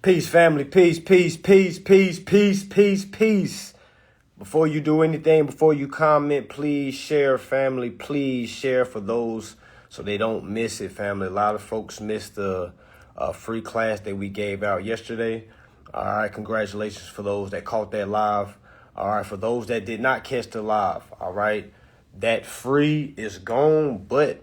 Peace, family. Peace, peace, peace, peace, peace, peace, peace. Before you do anything, before you comment, please share, family. Please share for those so they don't miss it, family. A lot of folks missed the free class that we gave out yesterday. All right, congratulations for those that caught that live. All right, for those that did not catch the live, all right, that free is gone, but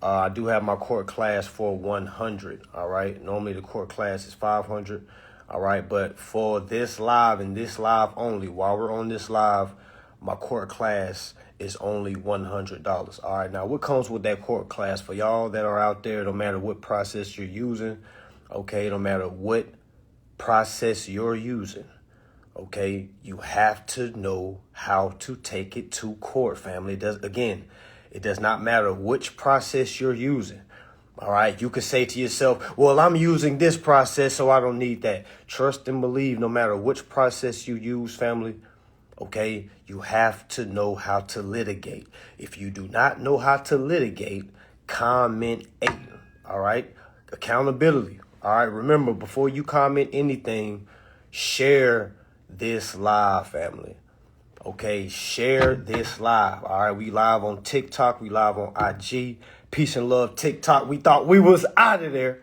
I do have my court class for 100. All right. Normally the court class is 500. All right. But for this live and this live only, while we're on this live, my court class is only $100. All right. Now, what comes with that court class for y'all that are out there, no matter what process you're using? Okay. No matter what process you're using. Okay. You have to know how to take it to court, family. It does not matter which process you're using. All right. You could say to yourself, well, I'm using this process, so I don't need that. Trust and believe, no matter which process you use, family. OK, you have to know how to litigate. If you do not know how to litigate, comment 8. All right. Accountability. All right. Remember, before you comment anything, share this live, family. Okay, share this live. All right, we live on TikTok. We live on IG. Peace and love, TikTok. We thought we was out of there.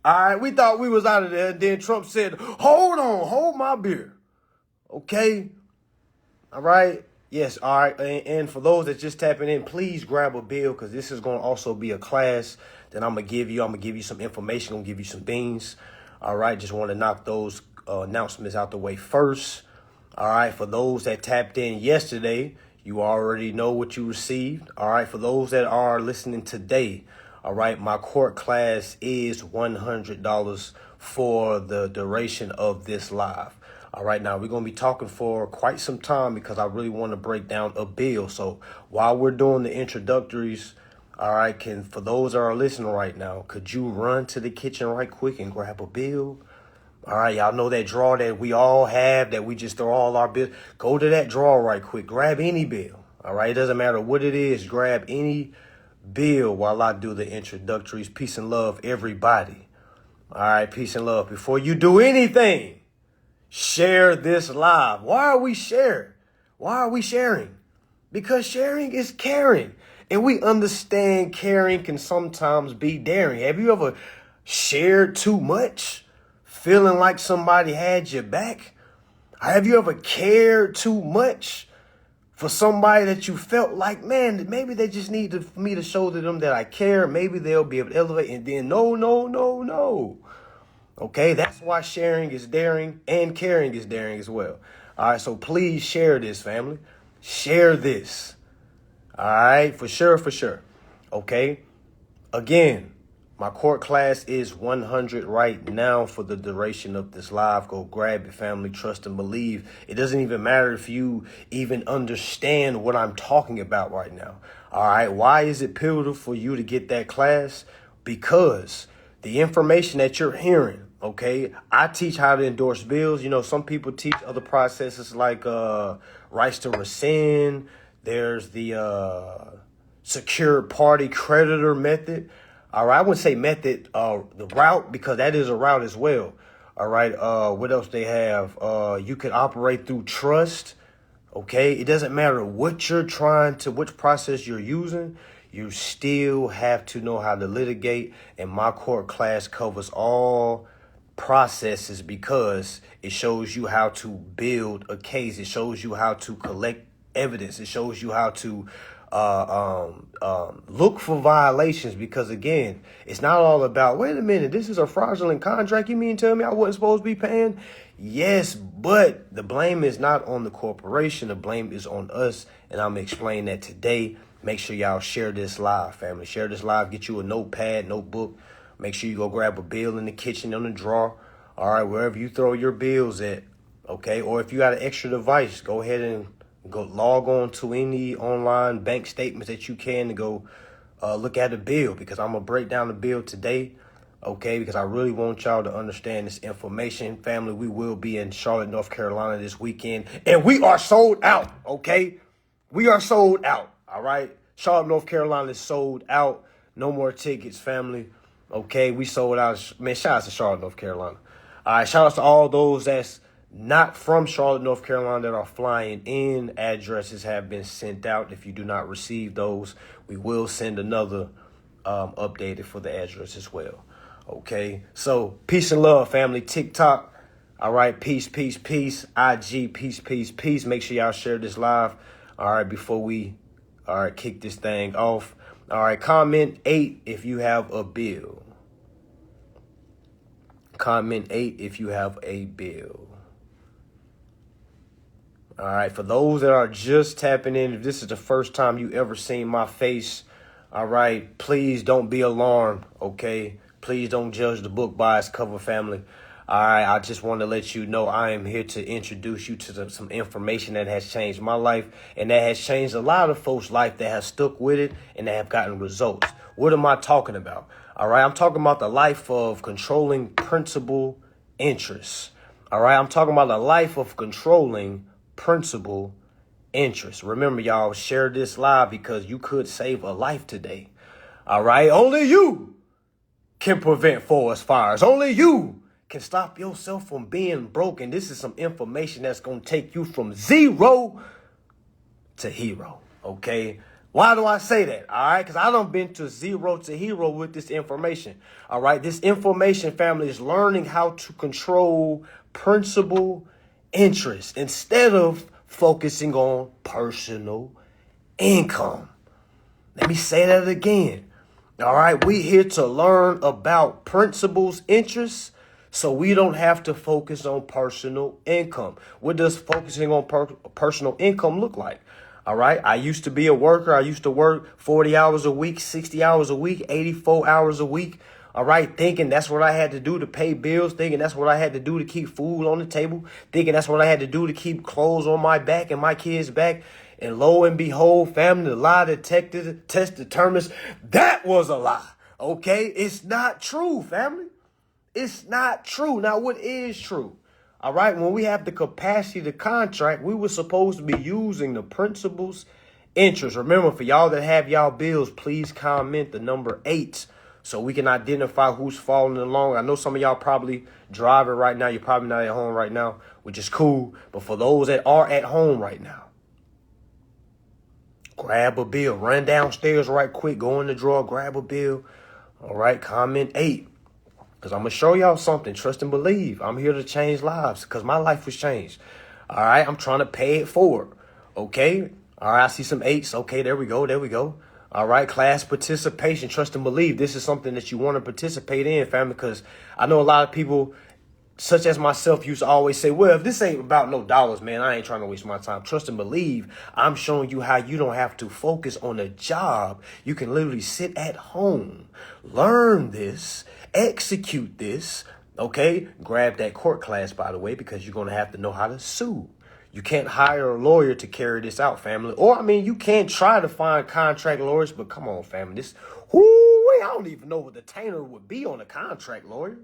All right, we thought we was out of there. And then Trump said, hold on, hold my beer. Okay, all right. Yes, all right. And for those that just tapping in, please grab a bill because this is going to also be a class that I'm going to give you. I'm going to give you some information. I'm going to give you some things. All right, just want to knock those announcements out the way first. All right, for those that tapped in yesterday, you already know what you received. All right, for those that are listening today, all right, my court class is $100 for the duration of this live. All right, now we're going to be talking for quite some time because I really want to break down a bill. So while we're doing the introductories, all right, for those that are listening right now, could you run to the kitchen right quick and grab a bill? All right, y'all know that drawer that we all have that we just throw all our bills. Go to that drawer right quick. Grab any bill. All right, it doesn't matter what it is. Grab any bill while I do the introductories. Peace and love, everybody. All right, peace and love. Before you do anything, share this live. Why are we sharing? Why are we sharing? Because sharing is caring. And we understand caring can sometimes be daring. Have you ever shared too much? Feeling like somebody had your back? Have you ever cared too much for somebody that you felt like, man, maybe they just need for me to show to them that I care. Maybe they'll be able to elevate. And then no. Okay, that's why sharing is daring and caring is daring as well. All right, so please share this, family. Share this. All right, for sure. Okay, again. My court class is 100 right now for the duration of this live. Go grab it, family. Trust and believe. It doesn't even matter if you even understand what I'm talking about right now. All right. Why is it pivotal for you to get that class? Because the information that you're hearing, okay, I teach how to endorse bills. You know, some people teach other processes like rights to rescind. There's the secured party creditor method. All right, I wouldn't say method, the route, because that is a route as well. All right, what else they have? You can operate through trust. Okay, it doesn't matter what which process you're using. You still have to know how to litigate. And my court class covers all processes because it shows you how to build a case. It shows you how to collect evidence. It shows you how to look for violations, because again, it's not all about, wait a minute, this is a fraudulent contract. You mean tell me I wasn't supposed to be paying? Yes, but the blame is not on the corporation. The blame is on us. And I'm going to explain that today. Make sure y'all share this live, family. Share this live. Get you a notepad, notebook. Make sure you go grab a bill in the kitchen, on the drawer. All right, wherever you throw your bills at. Okay, or if you got an extra device, go ahead and go log on to any online bank statements that you can to go look at the bill, because I'm going to break down the bill today, okay, because I really want y'all to understand this information. Family, we will be in Charlotte, North Carolina this weekend, and we are sold out, okay? We are sold out, all right? Charlotte, North Carolina is sold out. No more tickets, family. Okay, we sold out. Man, shout out to Charlotte, North Carolina. All right, shout out to all those that's not from Charlotte, North Carolina that are flying in. Addresses have been sent out. If you do not receive those, we will send another updated for the address as well. Okay, so peace and love, family. TikTok, all right, peace, peace, peace. IG, peace, peace, peace. Make sure y'all share this live, all right, before we, all right, kick this thing off. All right, comment 8 if you have a bill. Comment 8 if you have a bill. All right, for those that are just tapping in, if this is the first time you ever seen my face, all right, please don't be alarmed, okay? Please don't judge the book by its cover, family. All right, I just want to let you know I am here to introduce you to some information that has changed my life and that has changed a lot of folks' life that have stuck with it and that have gotten results. What am I talking about? All right, I'm talking about the life of controlling principal interest. All right, I'm talking about the life of controlling principal interest. Remember, y'all, share this live because you could save a life today. All right, only you can prevent forest fires. Only you can stop yourself from being broke. And this is some information that's going to take you from zero to hero. Okay. Why do I say that? All right. Because I done been to zero to hero with this information. All right. This information, family, is learning how to control principal interest instead of focusing on personal income. Let me say that again. All right. We here to learn about principal's interests so we don't have to focus on personal income. What does focusing on personal income look like? All right. I used to be a worker. I used to work 40 hours a week, 60 hours a week, 84 hours a week. All right. Thinking that's what I had to do to pay bills. Thinking that's what I had to do to keep food on the table. Thinking that's what I had to do to keep clothes on my back and my kids' back. And lo and behold, family, the lie detector test determines that was a lie. Okay. It's not true, family. It's not true. Now, what is true? All right. When we have the capacity to contract, we were supposed to be using the principal's interest. Remember, for y'all that have y'all bills, please comment the number 8 so we can identify who's following along. I know some of y'all probably driving right now. You're probably not at home right now, which is cool. But for those that are at home right now, grab a bill. Run downstairs right quick. Go in the drawer. Grab a bill. All right. Comment 8. Because I'm going to show y'all something. Trust and believe. I'm here to change lives because my life was changed. All right. I'm trying to pay it forward. Okay. All right. I see some 8s. Okay. There we go. There we go. All right. Class participation. Trust and believe. This is something that you want to participate in, family, because I know a lot of people, such as myself, used to always say, well, if this ain't about no dollars, man, I ain't trying to waste my time. Trust and believe. I'm showing you how you don't have to focus on a job. You can literally sit at home, learn this, execute this. Okay. Grab that court class, by the way, because you're going to have to know how to sue. You can't hire a lawyer to carry this out, family. Or, I mean, you can try to find contract lawyers, but come on, family. I don't even know what the retainer would be on a contract lawyer.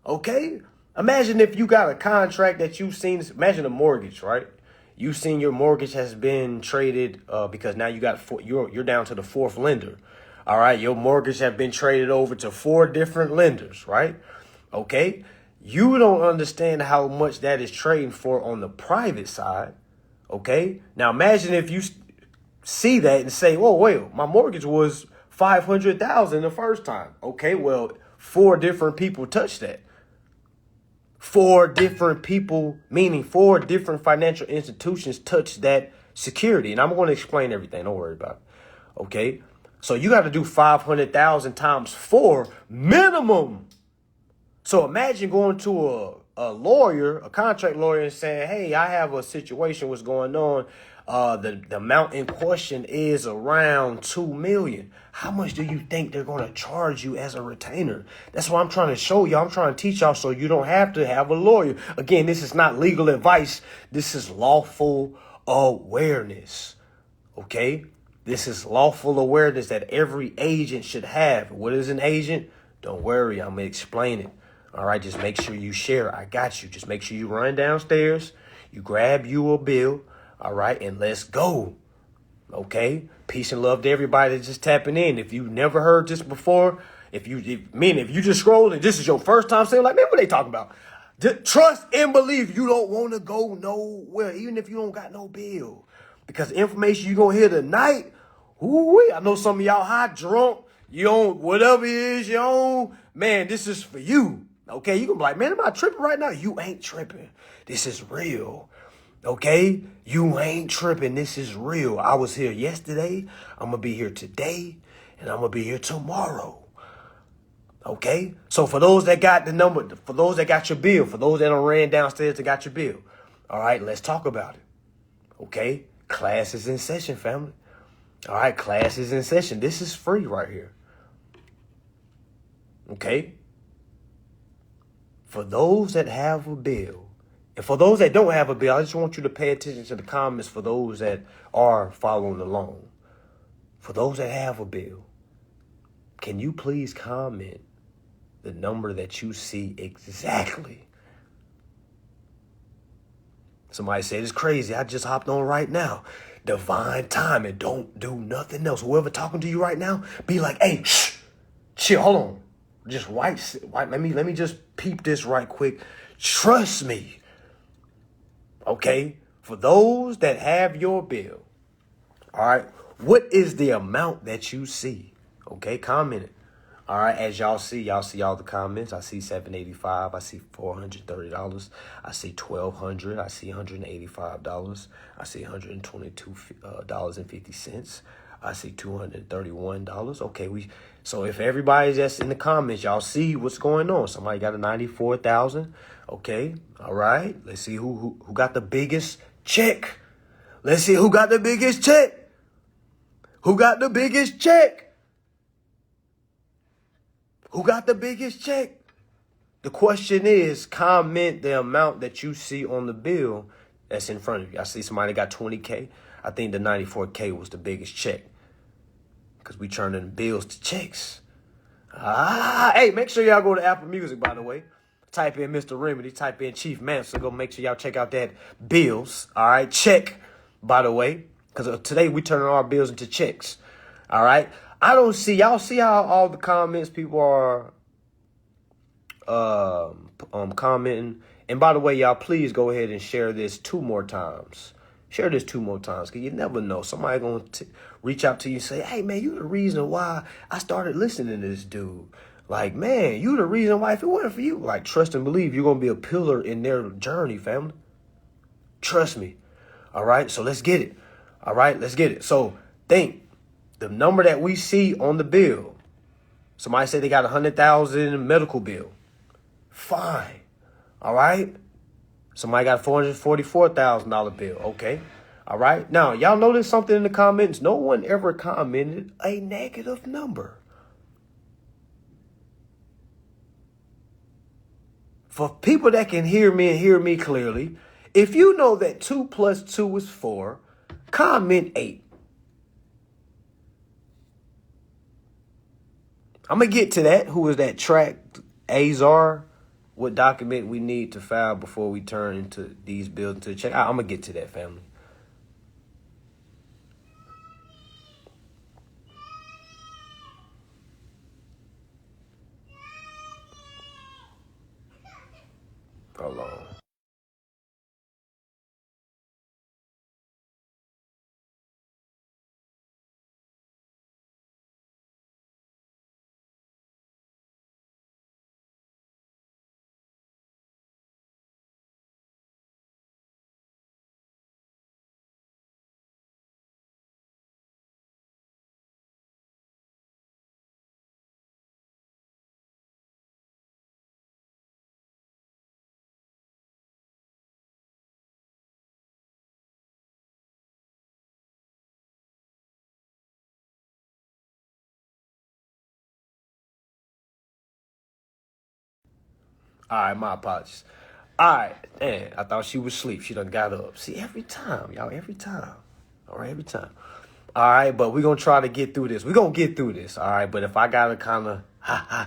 Okay. Imagine if you got a contract that you've seen. Imagine a mortgage, right? You've seen your mortgage has been traded because now you're down to the 4th lender. All right. Your mortgage have been traded over to 4 different lenders, right? Okay. You don't understand how much that is trading for on the private side. Okay. Now imagine if you see that and say, "Whoa, wait, my mortgage was $500,000 the first time." Okay. Well, 4 different people touched that. 4 different people, meaning 4 different financial institutions touch that security. And I'm going to explain everything. Don't worry about it. Okay. So you got to do 500,000 times 4 minimum. So imagine going to a lawyer, a contract lawyer, and saying, "Hey, I have a situation. What's going on? The amount in question is around $2 million. How much do you think they're going to charge you as a retainer?" That's what I'm trying to show y'all. I'm trying to teach y'all so you don't have to have a lawyer. Again, this is not legal advice. This is lawful awareness. Okay? This is lawful awareness that every agent should have. What is an agent? Don't worry. I'm going to explain it. All right. Just make sure you share. I got you. Just make sure you run downstairs. You grab you a bill. All right. And let's go. Okay. Peace and love to everybody that's just tapping in. If you've never heard this before, If you just scroll and this is your first time saying, like, man, what they talking about? Trust and believe you don't want to go nowhere, even if you don't got no bill. Because the information you going to hear tonight, I know some of y'all hot, drunk, you on whatever it is you on. Man, this is for you. Okay, you can be like, man, am I tripping right now? You ain't tripping. This is real. Okay, you ain't tripping. This is real. I was here yesterday. I'm going to be here today. And I'm going to be here tomorrow. Okay, so for those that got the number, for those that got your bill, for those that done ran downstairs that got your bill, all right, let's talk about it. Okay, class is in session, family. All right, class is in session. This is free right here. Okay, for those that have a bill, and for those that don't have a bill, I just want you to pay attention to the comments for those that are following along. For those that have a bill, can you please comment the number that you see exactly? Somebody said, it's crazy. I just hopped on right now. Divine timing. Don't do nothing else. Whoever talking to you right now, be like, hey, shh, chill, hold on. Just let me just peep this right quick. Trust me. Okay? For those that have your bill, all right, what is the amount that you see? Okay, comment it. All right, as y'all see all the comments. I see $785. I see $430. I see $1,200. I see $185. I see $122.50. I see $231. Okay, so if everybody's just in the comments, y'all see what's going on. Somebody got a 94,000. Okay, all right. Let's see who got the biggest check. Let's see who got the biggest check. Who got the biggest check? Who got the biggest check? The question is, comment the amount that you see on the bill that's in front of you. I see somebody got 20K. I think the 94K was the biggest check because we turning bills to checks. Hey, make sure y'all go to Apple Music, by the way. Type in Mr. Remedy, type in Chief Manson. Go make sure y'all check out that bills. All right, check, by the way, because today we turning our bills into checks. All right. Y'all see how all the comments people are commenting. And by the way, y'all, please go ahead and share this 2 more times. Share this 2 more times, because you never know. Somebody going to reach out to you and say, hey, man, you the reason why I started listening to this dude. Like, man, you the reason why. If it wasn't for you, like, trust and believe you're going to be a pillar in their journey, family. Trust me. All right, so let's get it. All right, let's get it. So think. The number that we see on the bill, somebody said they got 100,000 medical bill. Fine. All right. Somebody got a $444,000 bill. Okay. All right. Now, y'all notice something in the comments. No one ever commented a negative number. For people that can hear me and hear me clearly, if you know that 2 plus 2 is 4, comment 8. I'm going to get to that. Who is that track? Azar? What document we need to file before we turn into these bills into a check? I'm going to get to that, family. Hold on. All right, my apologies. All right, man, I thought she was asleep. She done got up. See, every time, y'all, every time. All right, every time. All right, but we're going to try to get through this. We're going to get through this, all right? But if I got to kind of, all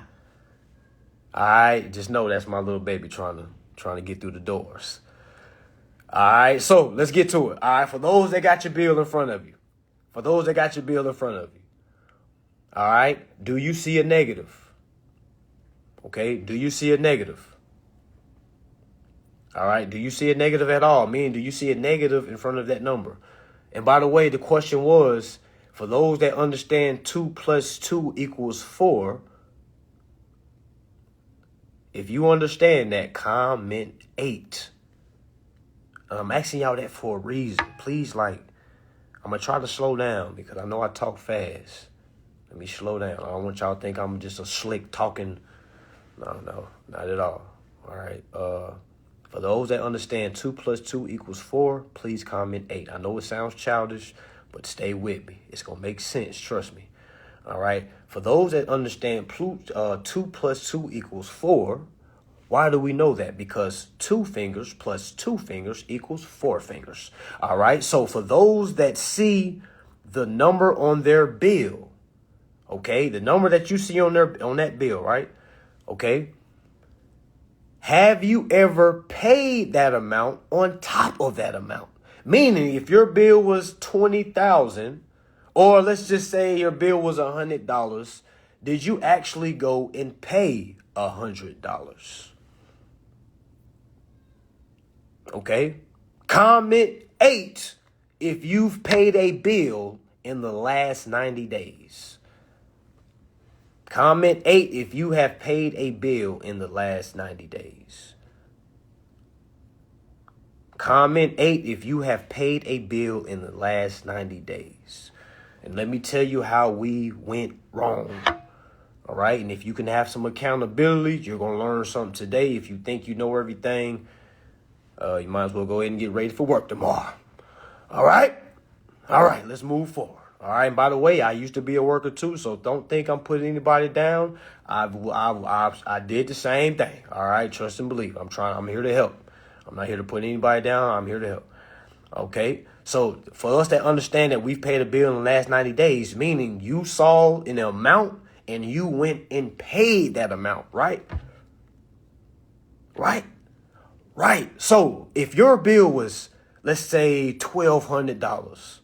right, just know that's my little baby trying to get through the doors. All right, so let's get to it. All right, for those that got your bill in front of you. For those that got your bill in front of you. All right, do you see a negative? Okay, do you see a negative? All right, do you see a negative at all? Meaning, do you see a negative in front of that number? And by the way, the question was, for those that understand 2 plus 2 equals 4, if you understand that, comment 8. I'm asking y'all that for a reason. Please, I'm going to try to slow down because I know I talk fast. Let me slow down. I don't want y'all to think I'm just a slick talking. No, not at all. All right. For those that understand 2 plus 2 equals 4, please comment 8. I know it sounds childish, but stay with me. It's going to make sense. Trust me. All right. For those that understand 2 plus 2 equals 4, why do we know that? Because 2 fingers plus 2 fingers equals 4 fingers. All right. So for those that see the number on their bill, okay, the number that you see on that bill, right? Okay. Have you ever paid that amount on top of that amount? Meaning, if your bill was $20,000, or let's just say your bill was $100, did you actually go and pay $100? Okay. Comment 8 if you've paid a bill in the last 90 days. Comment 8 if you have paid a bill in the last 90 days. Comment 8 if you have paid a bill in the last 90 days. And let me tell you how we went wrong. All right. And if you can have some accountability, you're going to learn something today. If you think you know everything, you might as well go ahead and get ready for work tomorrow. All right. All right. Let's move forward. All right. And by the way, I used to be a worker too, so don't think I'm putting anybody down. I did the same thing. All right. Trust and believe. I'm here to help. I'm not here to put anybody down. I'm here to help. Okay. So for us that understand that we've paid a bill in the last 90 days, meaning you saw an amount and you went and paid that amount, right? Right. So if your bill was, let's say, $1,200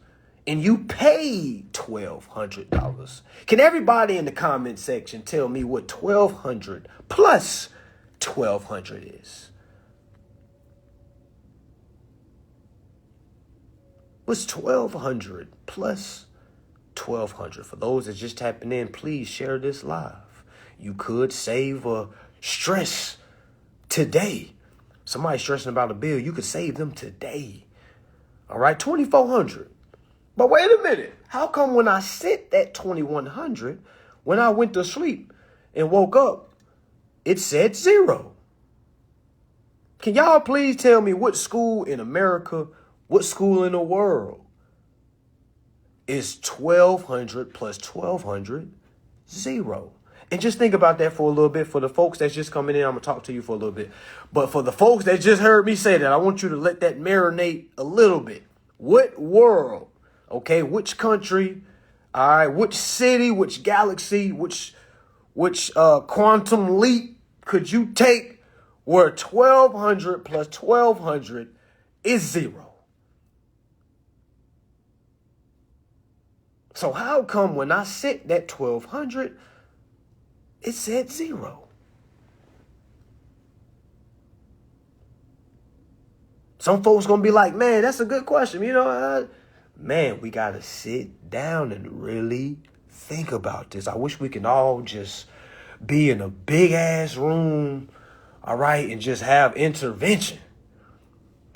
and you paid $1,200, can everybody in the comment section tell me what 1,200 plus 1,200 is? What's 1,200 plus 1,200? For those that just tapping in, please share this live. You could save stress today. Somebody stressing about a bill, you could save them today. All right, 2,400. But wait a minute. How come when I set that 2,100, when I went to sleep and woke up, it said 0? Can y'all please tell me what school in America, what school in the world is 1,200 plus 1,200 0? And just think about that for a little bit. For the folks that's just coming in, I'm going to talk to you for a little bit. But for the folks that just heard me say that, I want you to let that marinate a little bit. What world, okay, which country, all right, which city, which galaxy, which quantum leap could you take where 1,200 plus 1,200 is 0? So how come when I set that 1,200, it said 0? Some folks going to be like, man, that's a good question. You know, man, we got to sit down and really think about this. I wish we can all just be in a big ass room, all right, and just have intervention.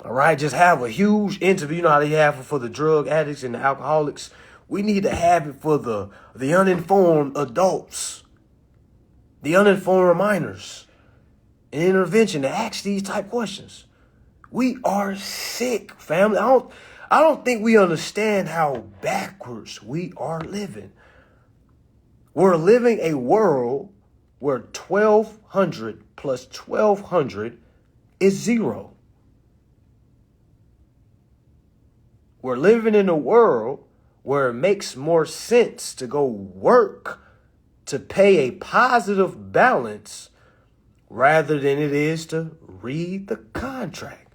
All right, just have a huge interview. You know how they have it for the drug addicts and the alcoholics? We need to have it for the uninformed adults, the uninformed minors, an intervention to ask these type questions. We are sick, family. I don't think we understand how backwards we are living. We're living a world where 1,200 plus 1,200 is 0. We're living in a world where it makes more sense to go work to pay a positive balance rather than it is to read the contract.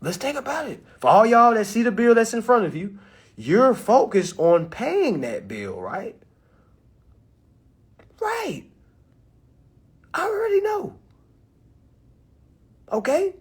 Let's think about it. For all y'all that see the bill that's in front of you, you're focused on paying that bill, right? Right. I already know. Okay?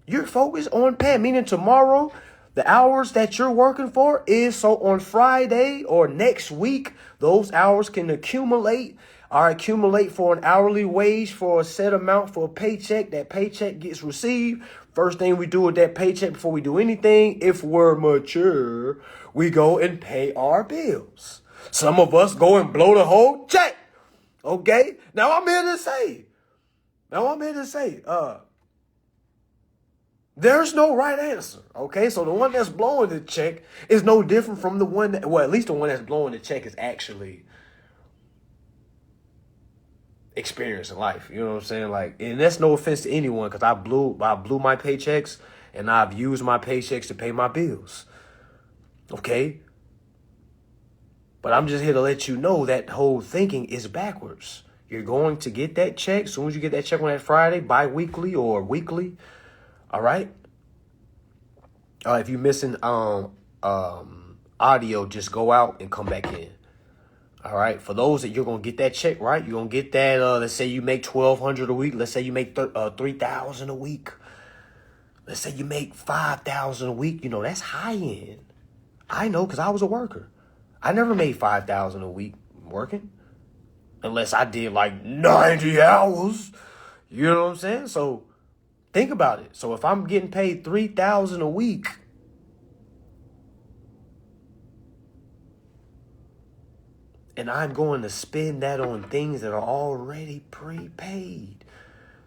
You're focused on paying, meaning tomorrow, the hours that you're working for is so on Friday or next week, those hours can accumulate or accumulate for an hourly wage for a set amount for a paycheck. That paycheck gets received. First thing we do with that paycheck before we do anything, if we're mature, we go and pay our bills. Some of us go and blow the whole check. Okay? Now I'm here to say, there's no right answer, okay? So the one that's blowing the check is no different from the one that, well, at least the one that's blowing the check is actually experiencing life. You know what I'm saying? Like, and that's no offense to anyone, because I blew my paychecks and I've used my paychecks to pay my bills, okay? But I'm just here to let you know that whole thinking is backwards. You're going to get that check. As soon as you get that check on that Friday, bi-weekly or weekly, all right? If you're missing audio, just go out and come back in. All right? For those that you're going to get that check, right? You're going to get that, let's say you make $1,200 a week. Let's say you make $3,000 a week. Let's say you make $5,000 a week. You know, that's high end. I know, because I was a worker. I never made $5,000 a week working. Unless I did like 90 hours. You know what I'm saying? So think about it. So if I'm getting paid $3,000 a week, and I'm going to spend that on things that are already prepaid.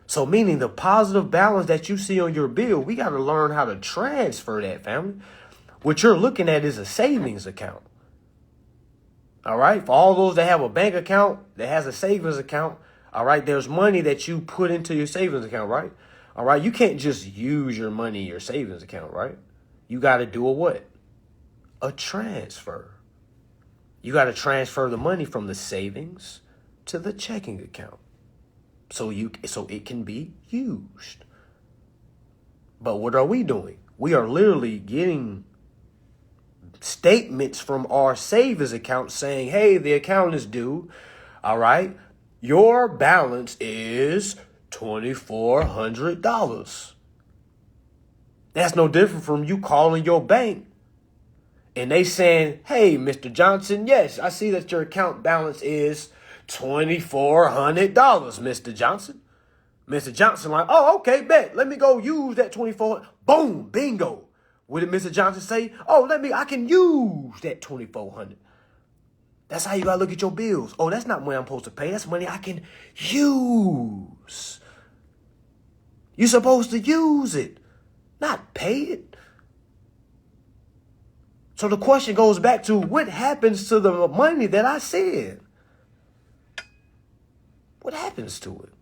So meaning the positive balance that you see on your bill, we got to learn how to transfer that, family. What you're looking at is a savings account. All right. For all those that have a bank account that has a savings account. All right. There's money that you put into your savings account. Right. All right. You can't just use your money in your savings account. Right. You got to do a what? A transfer. You got to transfer the money from the savings to the checking account. So it can be used. But what are we doing? We are literally getting statements from our savings account saying, hey, the account is due. All right. Your balance is $2,400. That's no different from you calling your bank and they saying, hey, Mr. Johnson, yes, I see that your account balance is $2,400, Mr. Johnson. Mr. Johnson like, oh, okay, bet. Let me go use that $2,400. Boom, bingo. What did Mr. Johnson say? Oh, I can use that $2,400. That's how you got to look at your bills. Oh, that's not money I'm supposed to pay. That's money I can use. You're supposed to use it, not pay it. So the question goes back to what happens to the money that I said? What happens to it?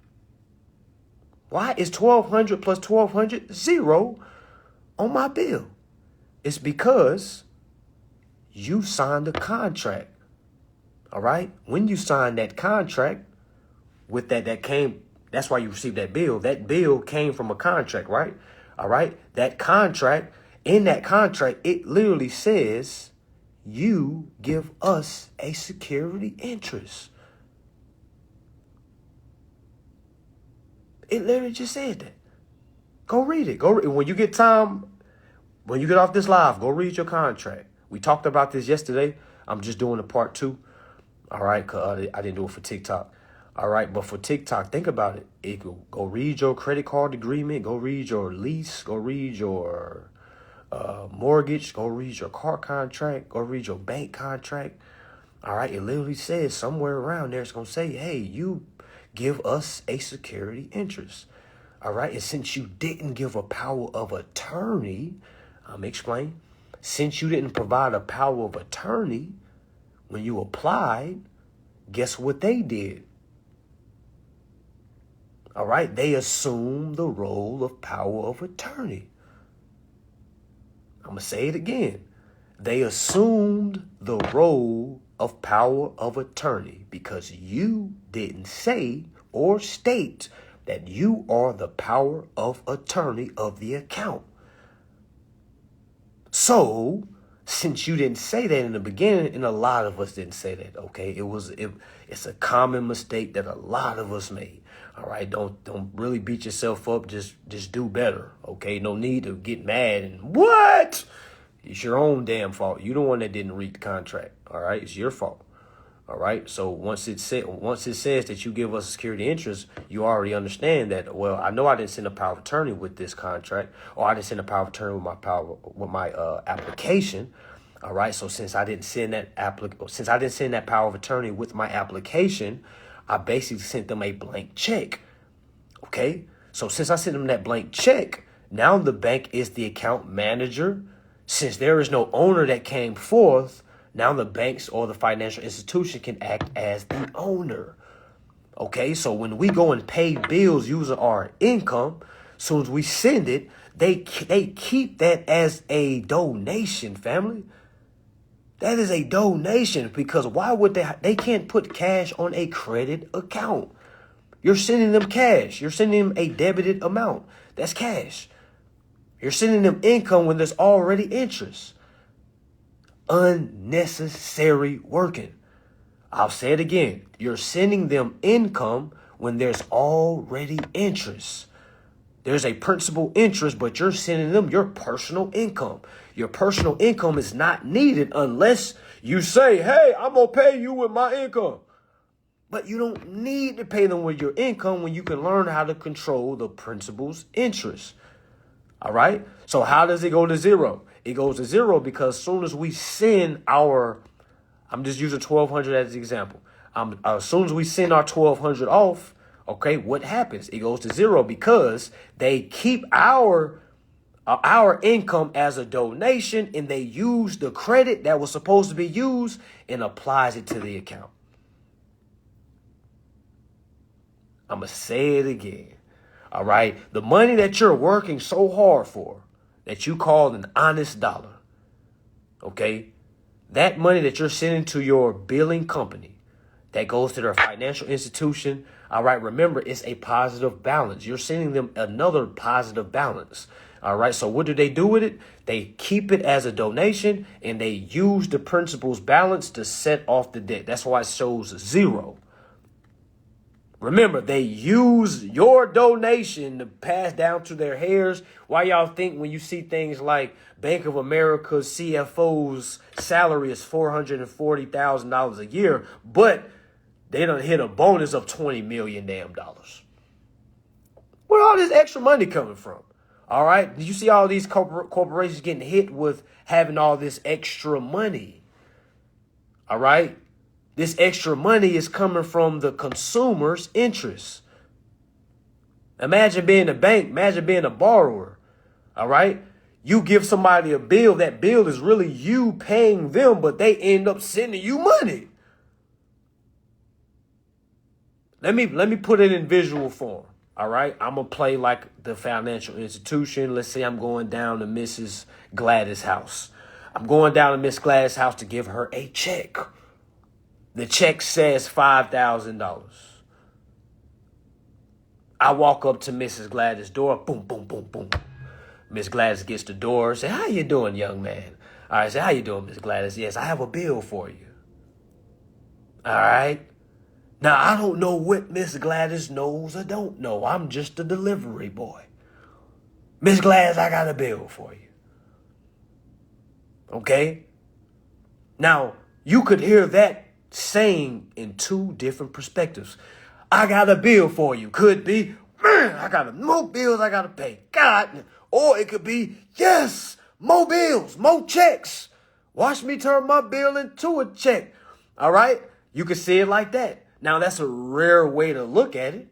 Why is $1,200 plus $1,200 zero on my bill? It's because you signed a contract. All right. When you signed that contract with that's why you received that bill. That bill came from a contract, right? All right. In that contract, it literally says you give us a security interest. It literally just said that. Go read it. When you get time. When you get off this live, go read your contract. We talked about this yesterday. I'm just doing a part 2. All right, cause I didn't do it for TikTok. All right, but for TikTok, think about it. Go read your credit card agreement. Go read your lease. Go read your mortgage. Go read your car contract. Go read your bank contract. All right, it literally says somewhere around there, it's going to say, hey, you give us a security interest. All right, and since you didn't give a power of attorney, explain. Since you didn't provide a power of attorney when you applied, guess what they did? All right, they assumed the role of power of attorney. I'm going to say it again. They assumed the role of power of attorney because you didn't say or state that you are the power of attorney of the account. So since you didn't say that in the beginning, and a lot of us didn't say that, okay? It's a common mistake that a lot of us made. All right, don't really beat yourself up. Just do better, okay? No need to get mad and what? It's your own damn fault. You the one that didn't read the contract. All right, it's your fault. All right. So once it says that you give us a security interest, you already understand that. Well, I know I didn't send a power of attorney with this contract, or I didn't send a power of attorney with my application. All right. So since I didn't send that power of attorney with my application, I basically sent them a blank check. Okay. So since I sent them that blank check, now the bank is the account manager. Since there is no owner that came forth, now the banks or the financial institution can act as the owner. Okay, so when we go and pay bills using our income, as soon as we send it, they keep that as a donation, family. That is a donation, because why would they can't put cash on a credit account. You're sending them cash. You're sending them a debited amount. That's cash. You're sending them income when there's already interest. Unnecessary working. I'll say it again. You're sending them income when there's already interest. There's a principal interest, but you're sending them your personal income. Your personal income is not needed unless you say, hey, I'm going to pay you with my income. But you don't need to pay them with your income when you can learn how to control the principal's interest. All right. So how does it go to zero? It goes to zero because as soon as we send I'm just using 1,200 as an example. As soon as we send our 1,200 off, okay, what happens? It goes to zero because they keep our income as a donation, and they use the credit that was supposed to be used and applies it to the account. I'm going to say it again. All right. The money that you're working so hard for, that you call an honest dollar. Okay. That money that you're sending to your billing company that goes to their financial institution. All right. Remember, it's a positive balance. You're sending them another positive balance. All right. So what do they do with it? They keep it as a donation, and they use the principal's balance to set off the debt. That's why it shows zero. Remember, they use your donation to pass down to their heirs. Why y'all think when you see things like Bank of America's CFO's salary is $440,000 a year, but they done hit a bonus of $20 million damn dollars? Where all this extra money coming from? All right. Did you see all these corporations getting hit with having all this extra money? All right. This extra money is coming from the consumer's interest. Imagine being a bank. Imagine being a borrower. All right. You give somebody a bill. That bill is really you paying them, but they end up sending you money. Let me put it in visual form. All right. I'm going to play like the financial institution. Let's say I'm going down to Mrs. Gladys' house. I'm going down to Miss Gladys' house to give her a check. The check says $5,000. I walk up to Mrs. Gladys' door. Boom, boom, boom, boom. Miss Gladys gets the door. Say, how you doing, young man? All right. Say, how you doing, Miss Gladys? Yes, I have a bill for you. All right. Now, I don't know what Miss Gladys knows or don't know. I'm just a delivery boy. Miss Gladys, I got a bill for you. Okay. Now, you could hear that saying in two different perspectives. I got a bill for you. Could be, man, I got more bills I got to pay. God. Or it could be, yes, more bills, more checks. Watch me turn my bill into a check. All right. You could see it like that. Now, that's a rare way to look at it.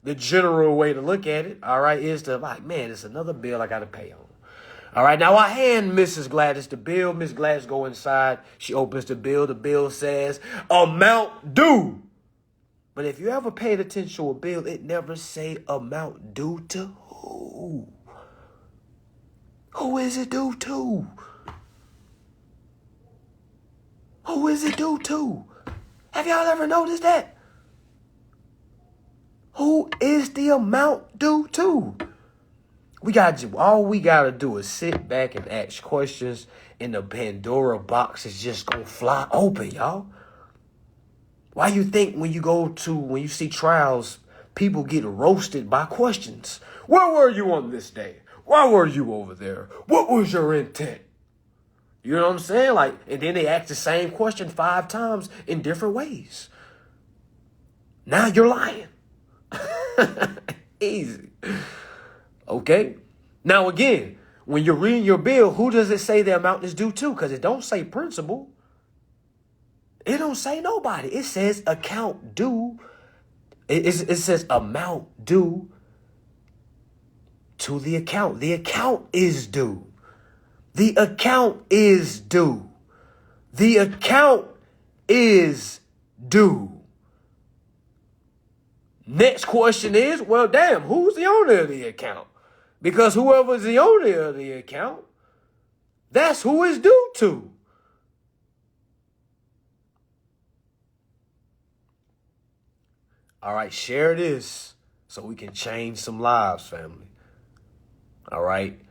The general way to look at it, all right, is to like, man, it's another bill I got to pay on. All right, now I hand Mrs. Gladys the bill. Miss Gladys go inside. She opens the bill. The bill says amount due. But if you ever paid attention to a bill, it never say amount due to who. Who is it due to? Who is it due to? Have y'all ever noticed that? Who is the amount due to? All we gotta do is sit back and ask questions, and the Pandora box is just gonna fly open, y'all. Why you think when you see trials, people get roasted by questions? Where were you on this day? Why were you over there? What was your intent? You know what I'm saying? Like, and then they ask the same question 5 times in different ways. Now you're lying. Easy. Okay? Now again, when you're reading your bill, who does it say the amount is due to? Because it don't say principal. It don't say nobody. It says account due. It says amount due to the account. The account is due. The account is due. The account is due. Next question is, well, damn, who's the owner of the account? Because whoever's the owner of the account, that's who it's due to. All right, share this so we can change some lives, family. All right.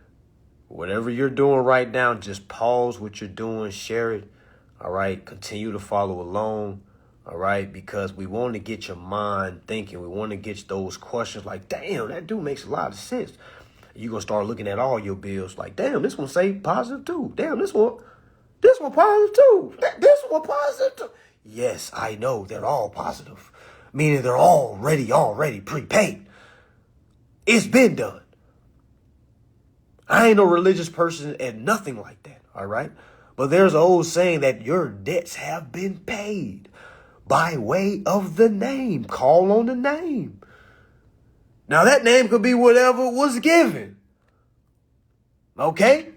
Whatever you're doing right now, just pause what you're doing, share it. All right. Continue to follow along. All right. Because we want to get your mind thinking. We want to get those questions like, damn, that dude makes a lot of sense. You're going to start looking at all your bills like, damn, this one say positive too. Damn, this one positive too. This one positive too. Yes, I know they're all positive. Meaning they're already prepaid. It's been done. I ain't no religious person and nothing like that, all right? But there's an old saying that your debts have been paid by way of the name. Call on the name. Now, that name could be whatever was given. Okay?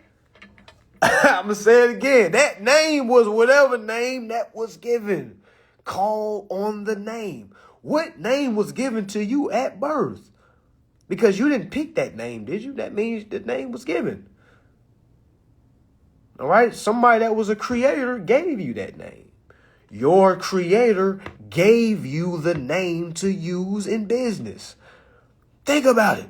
I'm going to say it again. That name was whatever name that was given. Call on the name. What name was given to you at birth? Because you didn't pick that name, did you? That means the name was given. All right? Somebody that was a creator gave you that name. Your creator gave you the name to use in business. Think about it.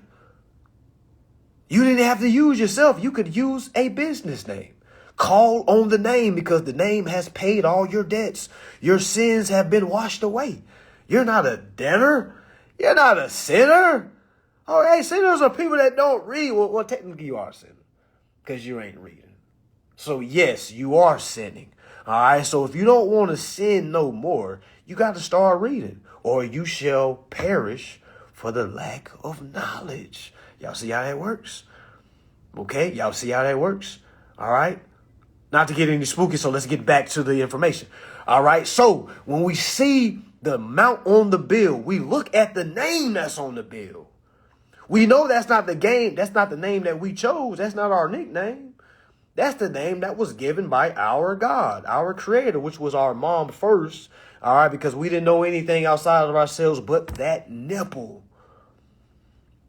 You didn't have to use yourself. You could use a business name. Call on the name because the name has paid all your debts. Your sins have been washed away. You're not a debtor. You're not a sinner. Oh, hey, sinners are people that don't read. Well, technically you are a sinner because you ain't reading. So, yes, you are sinning. All right, so if you don't want to sin no more, you got to start reading or you shall perish for the lack of knowledge. Y'all see how that works? Okay, y'all see how that works? All right. Not to get any spooky, so let's get back to the information. All right, so when we see the amount on the bill, we look at the name that's on the bill. We know that's not the game. That's not the name that we chose. That's not our nickname. That's the name that was given by our God, our creator, which was our mom first. All right, because we didn't know anything outside of ourselves but that nipple.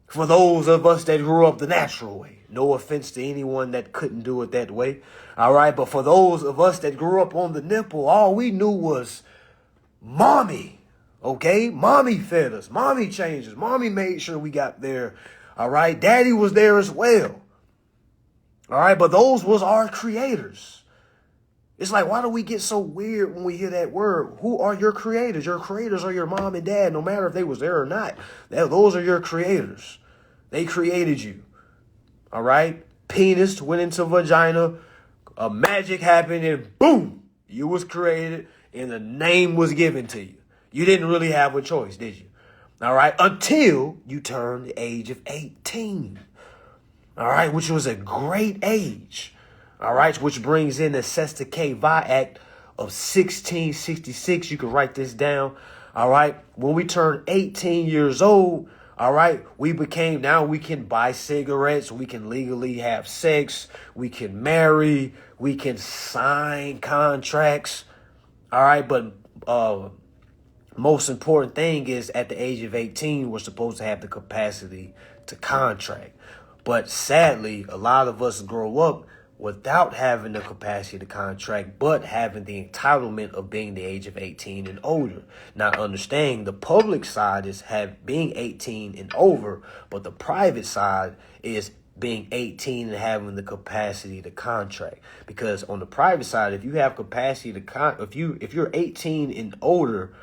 For those of us that grew up the natural way, no offense to anyone that couldn't do it that way. All right, but for those of us that grew up on the nipple, all we knew was mommy. Okay, mommy fed us, mommy changed us, mommy made sure we got there. All right, daddy was there as well. All right, but those was our creators. It's like, why do we get so weird when we hear that word? Who are your creators? Your creators are your mom and dad, no matter if they was there or not. Those are your creators. They created you. All right, penis went into vagina, a magic happened, and boom, you was created, and a name was given to you. You didn't really have a choice, did you? All right, until you turned the age of 18. All right, which was a great age. All right, which brings in the Sesta K Vi Act of 1666. You can write this down. All right, when we turned 18 years old, all right, now we can buy cigarettes. We can legally have sex. We can marry. We can sign contracts. All right, but most important thing is at the age of 18, we're supposed to have the capacity to contract. But sadly, a lot of us grow up without having the capacity to contract, but having the entitlement of being the age of 18 and older. Not understanding the public side is being 18 and over, but the private side is being 18 and having the capacity to contract. Because on the private side, if you have capacity to if you're 18 and older,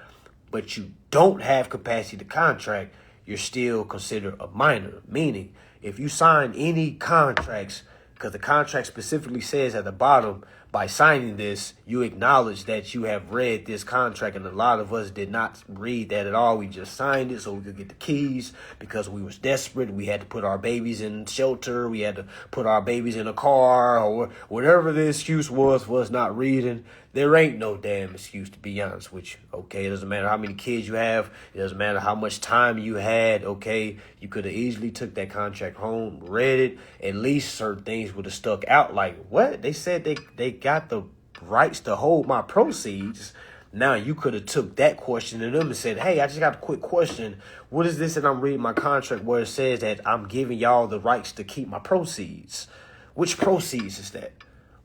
but you don't have capacity to contract, you're still considered a minor. Meaning, if you sign any contracts, because the contract specifically says at the bottom, by signing this, you acknowledge that you have read this contract, and a lot of us did not read that at all. We just signed it so we could get the keys because we was desperate. We had to put our babies in shelter. We had to put our babies in a car, or whatever the excuse was for us not reading. There ain't no damn excuse, to be honest with you, okay? It doesn't matter how many kids you have. It doesn't matter how much time you had, okay? You could have easily took that contract home, read it. At least certain things would have stuck out. Like, what? They said they got the rights to hold my proceeds. Now, you could have took that question to them and said, hey, I just got a quick question. What is this that I'm reading my contract where it says that I'm giving y'all the rights to keep my proceeds? Which proceeds is that?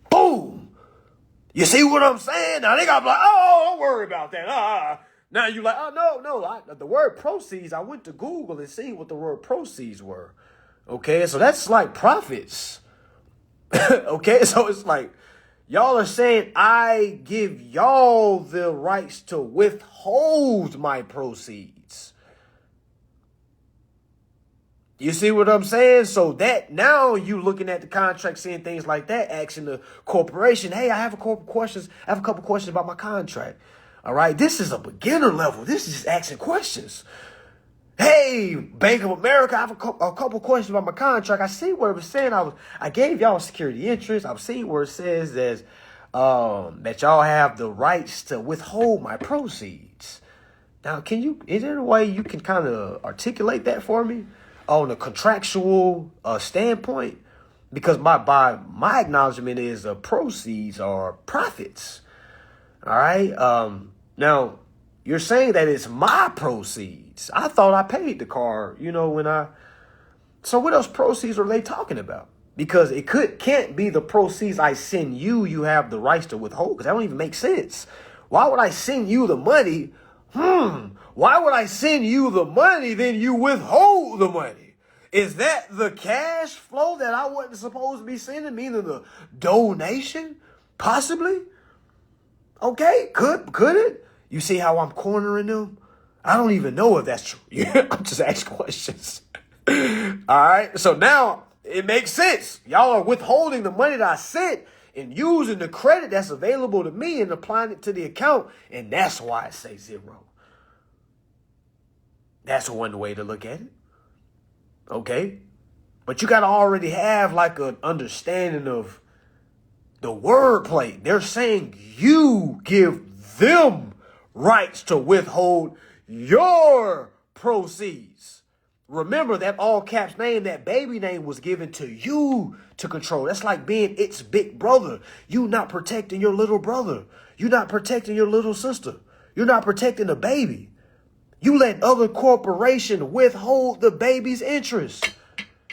Boom! You see what I'm saying? Now they got to be like, oh, don't worry about that. Now you like, oh, no. The word proceeds, I went to Google and see what the word proceeds were. Okay, so that's like profits. Okay, so it's like, y'all are saying I give y'all the rights to withhold my proceeds. You see what I'm saying? So that now you looking at the contract, seeing things like that, asking the corporation, hey, I have a couple questions about my contract. All right. This is a beginner level. This is just asking questions. Hey, Bank of America, I have a couple questions about my contract. I see where it was saying I gave y'all security interest. I've seen where it says that y'all have the rights to withhold my proceeds. Now, is there a way you can kind of articulate that for me on a contractual standpoint? Because my acknowledgement is proceeds are profits. All right. Now, you're saying that it's my proceeds. I thought I paid the car, so what else proceeds are they talking about? Because it can't be the proceeds I send you, you have the rights to withhold, because that don't even make sense. Why would I send you the money? Why would I send you the money, then you withhold the money? Is that the cash flow that I wasn't supposed to be sending, meaning the donation? Possibly. Okay, could it? You see how I'm cornering them? I don't even know if that's true. Yeah, I'm just asking questions. All right, so now it makes sense. Y'all are withholding the money that I sent and using the credit that's available to me and applying it to the account, and that's why I say zero. That's one way to look at it. Okay? But you got to already have like an understanding of the wordplay. They're saying you give them rights to withhold your proceeds. Remember that all caps name, that baby name was given to you to control. That's like being its big brother. You not protecting your little brother. You're not protecting your little sister. You're not protecting the baby. You let other corporation withhold the baby's interest.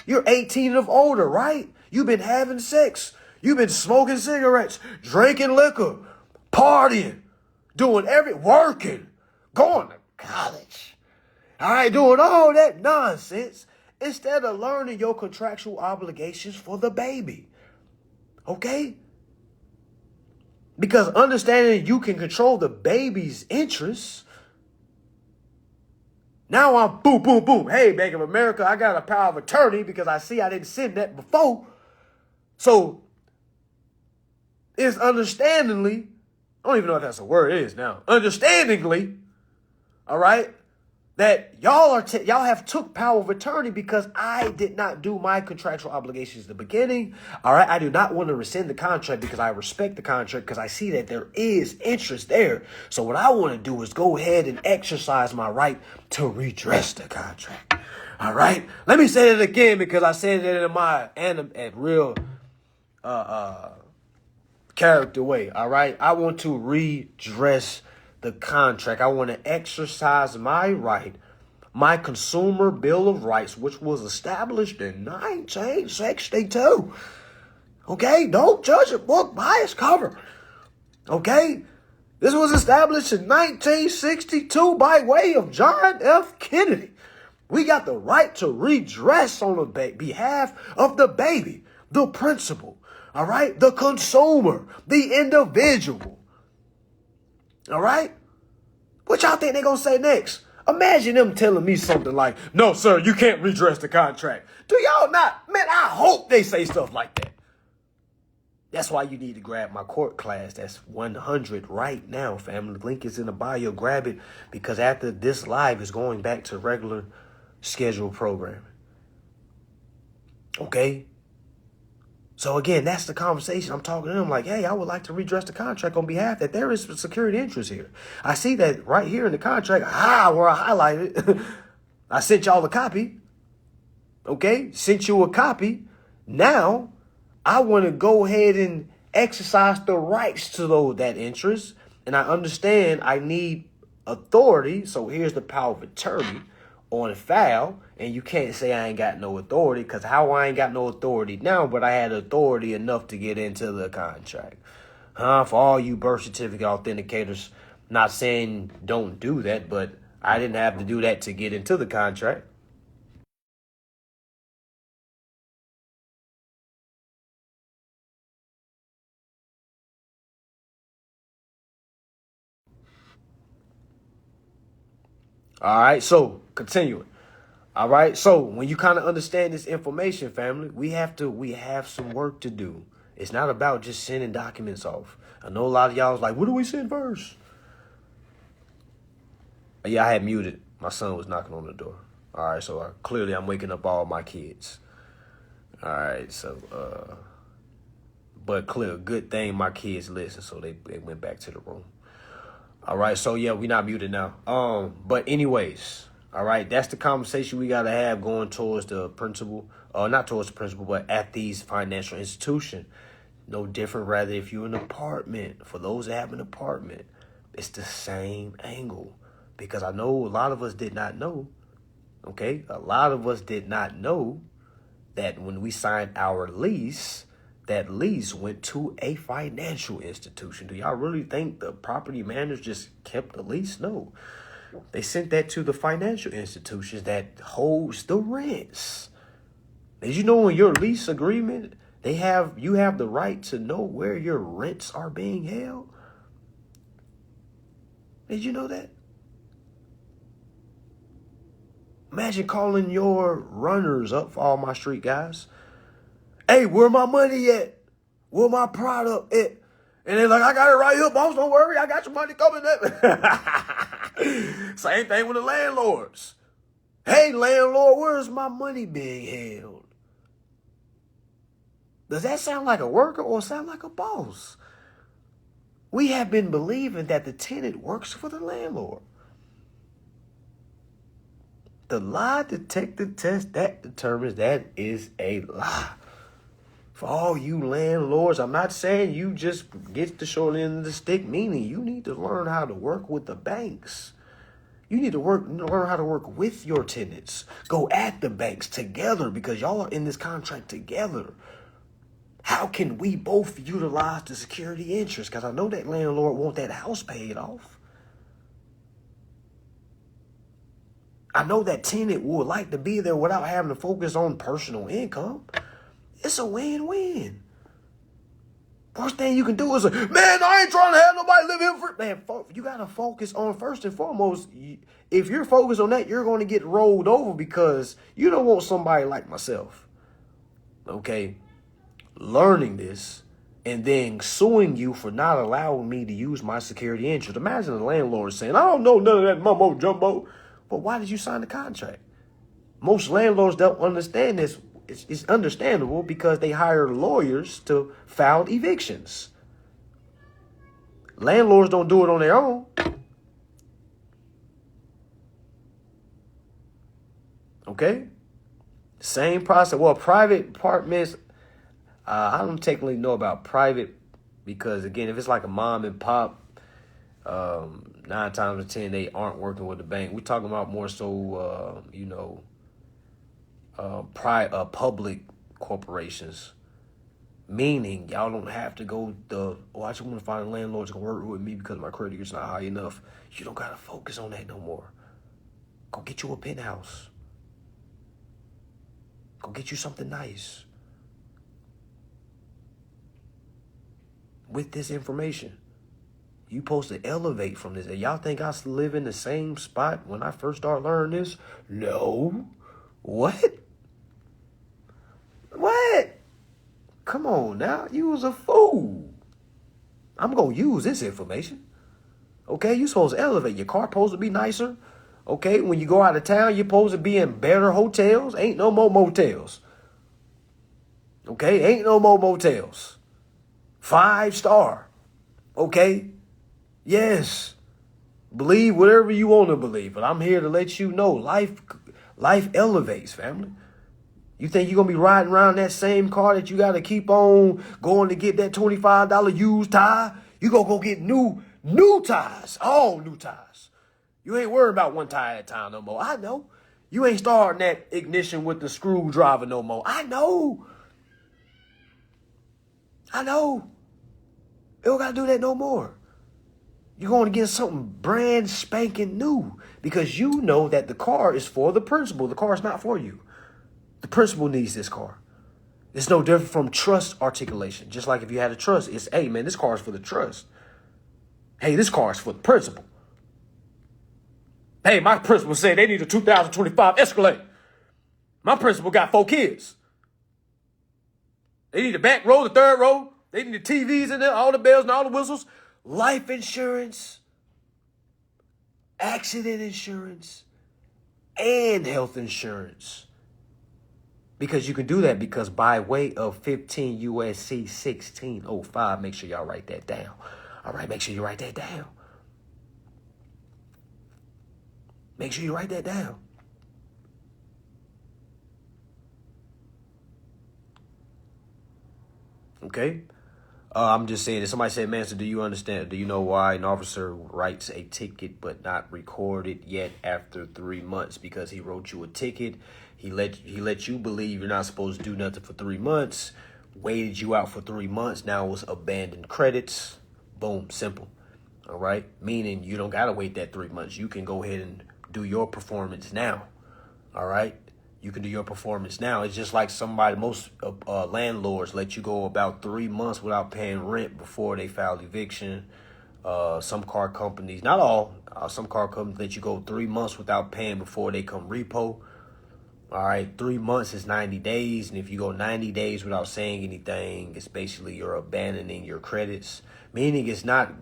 You're 18 and older, right? You've been having sex. You've been smoking cigarettes, drinking liquor, partying, working, going to college. All right, doing all that nonsense instead of learning your contractual obligations for the baby. Okay? Because understanding you can control the baby's interests. Now I'm boom, boom, boom. Hey, Bank of America, I got a power of attorney because I see I didn't send that before. So it's understandingly, I don't even know if that's a word it is now. Understandingly, all right, that y'all have took power of attorney because I did not do my contractual obligations at the beginning. All right, I do not want to rescind the contract because I respect the contract because I see that there is interest there. So what I want to do is go ahead and exercise my right to redress the contract. All right, let me say it again because I said it in my real character way. All right, I want to redress the contract. I want to exercise my right, my consumer bill of rights, which was established in 1962. Okay, don't judge a book by its cover. Okay, this was established in 1962 by way of John F. Kennedy. We got the right to redress on the behalf of the baby, the principal, all right? The consumer, the individual, all right? What y'all think they gonna say next? Imagine them telling me something like, no, sir, you can't redress the contract. Do y'all not? Man, I hope they say stuff like that. That's why you need to grab my court class. That's 100 right now, family. The link is in the bio. Grab it because after this live is going back to regular scheduled programming. Okay? So again, that's the conversation. I'm talking to them like, hey, I would like to redress the contract on behalf that there is security interest here. I see that right here in the contract, where I highlighted. I sent y'all a copy. Okay? Sent you a copy. Now, I want to go ahead and exercise the rights to that interest. And I understand I need authority. So here's the power of attorney on file. And you can't say I ain't got no authority, because how I ain't got no authority now, but I had authority enough to get into the contract. For all you birth certificate authenticators, not saying don't do that, but I didn't have to do that to get into the contract. All right, so continuing. All right, so when you kind of understand this information, family, we have some work to do. It's not about just sending documents off. I know a lot of y'all was like, what do we send first? Yeah, I had muted. My son was knocking on the door. All right, so clearly I'm waking up all my kids. All right, so, but clear, good thing my kids listen, so they went back to the room. All right, so yeah, we not muted now. But anyways, all right, that's the conversation we gotta have going towards the principal, not towards the principal, but at these financial institutions. No different, rather, if you're an apartment. For those that have an apartment, it's the same angle. Because I know a lot of us did not know, okay? A lot of us did not know that when we signed our lease, that lease went to a financial institution. Do y'all really think the property manager just kept the lease? No. They sent that to the financial institutions that holds the rents. Did you know in your lease agreement, you have the right to know where your rents are being held? Did you know that? Imagine calling your runners up for all my street guys. Hey, where my money at? Where my product at? And they're like, I got it right here, boss. Don't worry. I got your money coming up. Same thing with the landlords. Hey, landlord, where's my money being held? Does that sound like a worker or sound like a boss? We have been believing that the tenant works for the landlord. The lie detector test, that determines that is a lie. For all you landlords, I'm not saying you just get the short end of the stick, meaning you need to learn how to work with the banks. You need to learn how to work with your tenants. Go at the banks together because y'all are in this contract together. How can we both utilize the security interest? Because I know that landlord want that house paid off. I know that tenant would like to be there without having to focus on personal income. It's a win-win. First thing you can do is, man, I ain't trying to have nobody live here for... Man, you got to focus on, first and foremost, if you're focused on that, you're going to get rolled over because you don't want somebody like myself, okay, learning this and then suing you for not allowing me to use my security interest. Imagine the landlord saying, I don't know none of that mumbo jumbo. But why did you sign the contract? Most landlords don't understand this. It's understandable because they hire lawyers to file evictions. Landlords don't do it on their own. Okay? Same process. Well, private apartments, I don't technically know about private because, again, if it's like a mom and pop, 9 times out of 10, they aren't working with the bank. We're talking about more so, public corporations. Meaning, y'all don't have to go I just want to find a landlord that's going to work with me because my credit is not high enough. You don't got to focus on that no more. Go get you a penthouse. Go get you something nice with this information. You supposed to elevate from this. And y'all think I live in the same spot when I first started learning this? No. What? What? Come on now. You was a fool. I'm going to use this information. Okay, you supposed to elevate. Your car supposed to be nicer. Okay, when you go out of town, you're supposed to be in better hotels. Ain't no more motels. Okay, ain't no more motels. 5-star. Okay, yes. Believe whatever you want to believe, but I'm here to let you know life elevates, family. You think you're going to be riding around that same car that you got to keep on going to get that $25 used tire? You going to go get new tires, all new tires. You ain't worried about one tire at a time no more. I know. You ain't starting that ignition with the screwdriver no more. I know. You don't got to do that no more. You're going to get something brand spanking new because you know that the car is for the principal. The car is not for you. The principal needs this car. It's no different from trust articulation. Just like if you had a trust, it's, hey, man, this car is for the trust. Hey, this car is for the principal. Hey, my principal said they need a 2025 Escalade. My principal got 4 kids. They need the back row, the third row. They need the TVs in there, all the bells and all the whistles. Life insurance, accident insurance, and health insurance. Because you can do that because by way of 15 USC 1605, make sure y'all write that down. All right, make sure you write that down. Make sure you write that down. Okay? I'm just saying, if somebody said, man, so do you understand, do you know why an officer writes a ticket but not record it yet after 3 months? Because he wrote you a ticket. He let you believe you're not supposed to do nothing for 3 months, waited you out for 3 months. Now it's abandoned credits. Boom, simple. All right? Meaning you don't got to wait that 3 months. You can go ahead and do your performance now. All right? You can do your performance now. It's just like most landlords let you go about 3 months without paying rent before they file eviction. Some car companies, not all, some car companies let you go 3 months without paying before they come repo. All right, 3 months is 90 days. And if you go 90 days without saying anything, it's basically you're abandoning your credits, meaning it's not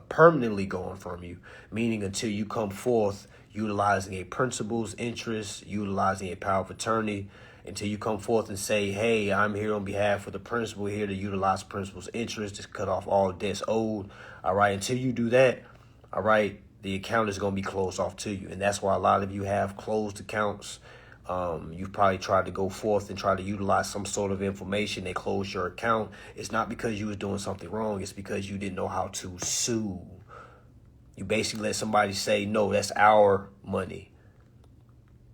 permanently going from you, meaning until you come forth utilizing a principal's interest, utilizing a power of attorney, until you come forth and say, hey, I'm here on behalf of the principal, here to utilize principal's interest to cut off all debts owed. All right, until you do that, all right, the account is going to be closed off to you. And that's why a lot of you have closed accounts. You've probably tried to go forth and try to utilize some sort of information. They close your account. It's not because you was doing something wrong. It's because you didn't know how to sue. You basically let somebody say, no, that's our money.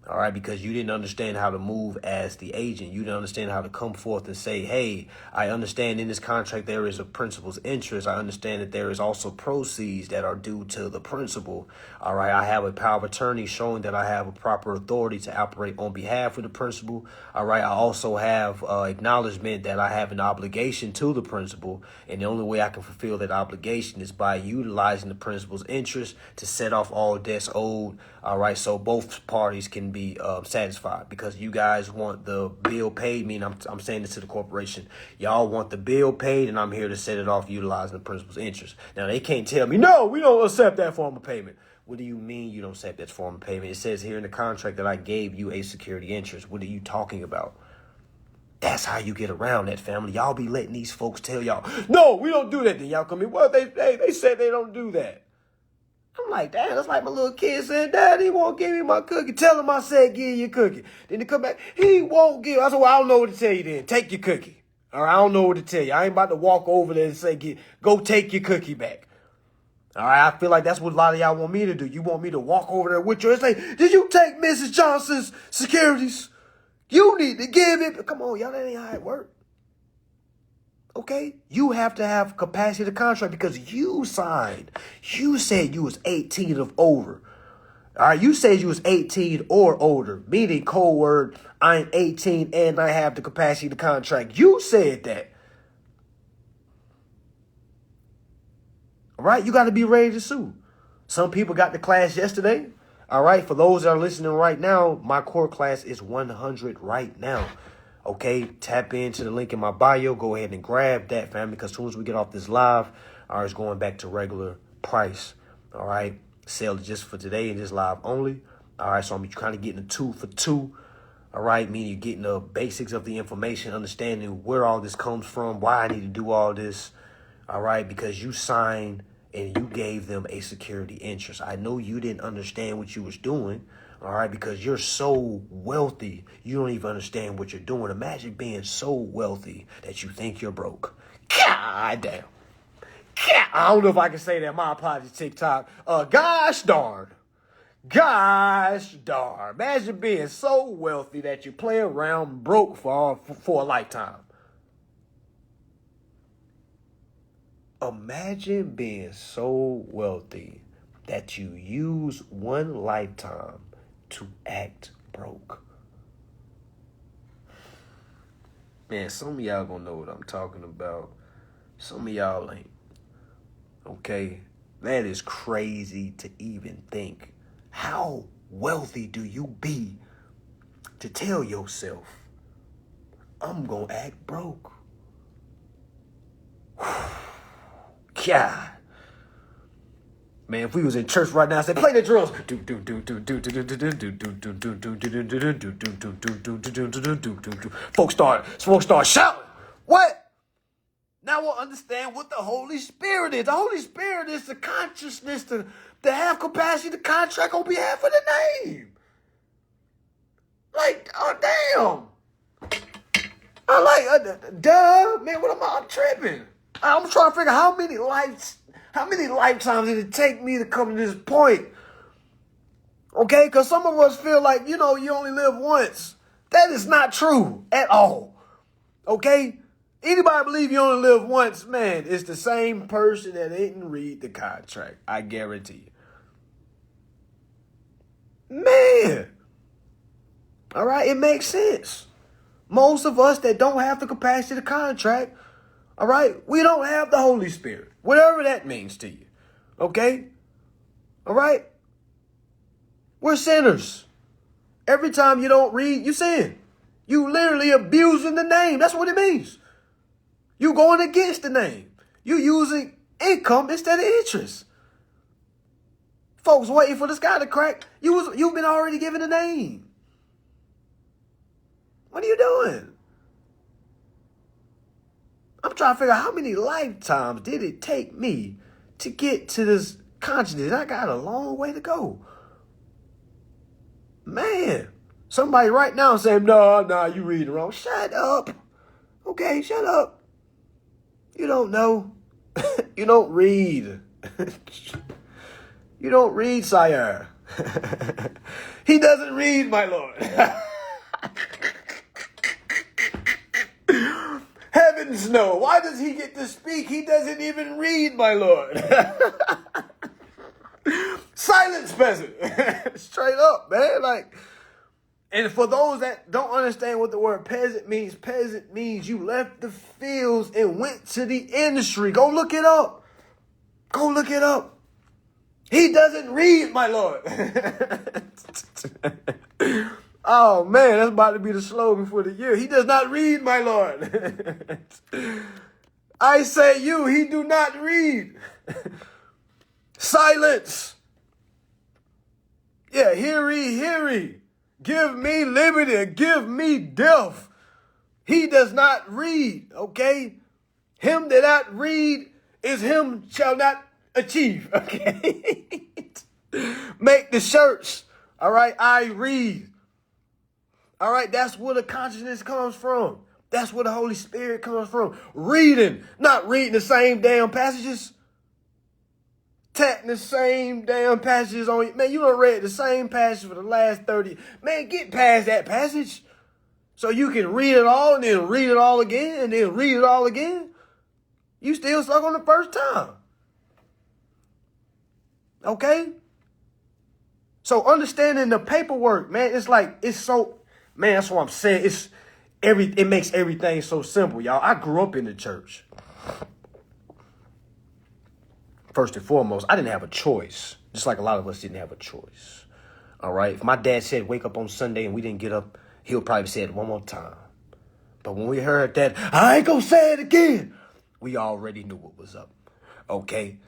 All right, because you didn't understand how to move as the agent. You didn't understand how to come forth and say, hey, I understand in this contract there is a principal's interest. I understand that there is also proceeds that are due to the principal. All right, I have a power of attorney showing that I have a proper authority to operate on behalf of the principal. All right, I also have acknowledgement that I have an obligation to the principal. And the only way I can fulfill that obligation is by utilizing the principal's interest to set off all debts owed. All right, so both parties can be satisfied because you guys want the bill paid. I'm saying this to the corporation. Y'all want the bill paid, and I'm here to set it off utilizing the principal's interest. Now, they can't tell me, no, we don't accept that form of payment. What do you mean you don't accept that form of payment? It says here in the contract that I gave you a security interest. What are you talking about? That's how you get around that, family. Y'all be letting these folks tell y'all, no, we don't do that. Then y'all come in, well, they said they don't do that. I'm like, damn, that's like my little kid said, Dad, he won't give me my cookie. Tell him I said give you a cookie. Then they come back, he won't give. I said, well, I don't know what to tell you then. Take your cookie. All right, I don't know what to tell you. I ain't about to walk over there and say, go take your cookie back. All right, I feel like that's what a lot of y'all want me to do. You want me to walk over there with you and say, did you take Mrs. Johnson's securities? You need to give it. Come on, y'all, that ain't how it works. Okay, you have to have capacity to contract because you signed. You said you was 18 of over. All right, you said you was 18 or older, meaning code word, I'm 18 and I have the capacity to contract. You said that. All right, you got to be ready to sue. Some people got the class yesterday. All right, for those that are listening right now, my core class is 100 right now. Okay, tap into the link in my bio. Go ahead and grab that, family, because as soon as we get off this live, it's going back to regular price. All right, sale just for today and just live only. All right, so I'm kind of getting a 2 for 2. All right, meaning you're getting the basics of the information, understanding where all this comes from, why I need to do all this. All right, because you signed and you gave them a security interest. I know you didn't understand what you was doing. All right, because you're so wealthy, you don't even understand what you're doing. Imagine being so wealthy that you think you're broke. God damn. I don't know if I can say that. My apologies, TikTok. Gosh darn. Gosh darn. Imagine being so wealthy that you play around broke for a lifetime. Imagine being so wealthy that you use one lifetime to act broke. Man, some of y'all gonna know what I'm talking about. Some of y'all ain't. Okay? That is crazy to even think. How wealthy do you be to tell yourself, I'm gonna act broke? God. Man, if we was in church right now, say, play the drums. Folks start shouting. What? Now we'll understand what the Holy Spirit is. The Holy Spirit is the consciousness to have capacity to contract on behalf of the name. Like, oh, damn. Man, what am I'm tripping. I'm trying to figure out how many lifetimes did it take me to come to this point? Okay, because some of us feel like, you only live once. That is not true at all. Okay? Anybody believe you only live once, man, it's the same person that didn't read the contract. I guarantee you. Man. All right, it makes sense. Most of us that don't have the capacity to contract, all right, we don't have the Holy Spirit, whatever that means to you. Okay? All right? We're sinners. Every time you don't read, you sin. You literally abusing the name. That's what it means. You going against the name. You using income instead of interest. Folks waiting for the sky to crack. You've been already given a name. What are you doing? I'm trying to figure out how many lifetimes did it take me to get to this consciousness. I got a long way to go. Man, somebody right now saying, no, you reading wrong. Shut up. Okay, shut up. You don't know. You don't read. You don't read, sire. He doesn't read, my lord. Heavens no. Why does he get to speak? He doesn't even read, my lord. Silence, peasant. Straight up, man. And for those that don't understand what the word peasant means you left the fields and went to the industry. Go look it up. He doesn't read, my lord. Oh, man, that's about to be the slogan for the year. He does not read, my lord. I say he do not read. Silence. Yeah, hear ye. Give me liberty and give me death. He does not read, okay? Him that not read is him shall not achieve, okay? Make the shirts, all right? I read. All right, that's where the consciousness comes from. That's where the Holy Spirit comes from. Reading, not reading the same damn passages. Tatting the same damn passages on you. Man, you done read the same passage for the last 30. Man, get past that passage so you can read it all and then read it all again and then read it all again. You still stuck on the first time. Okay? So understanding the paperwork, man, it's like, it's so, man, that's what I'm saying. It makes everything so simple, y'all. I grew up in the church. First and foremost, I didn't have a choice. Just like a lot of us didn't have a choice. All right. If my dad said wake up on Sunday and we didn't get up, he'll probably say it one more time. But when we heard that, I ain't gonna say it again, we already knew what was up. Okay.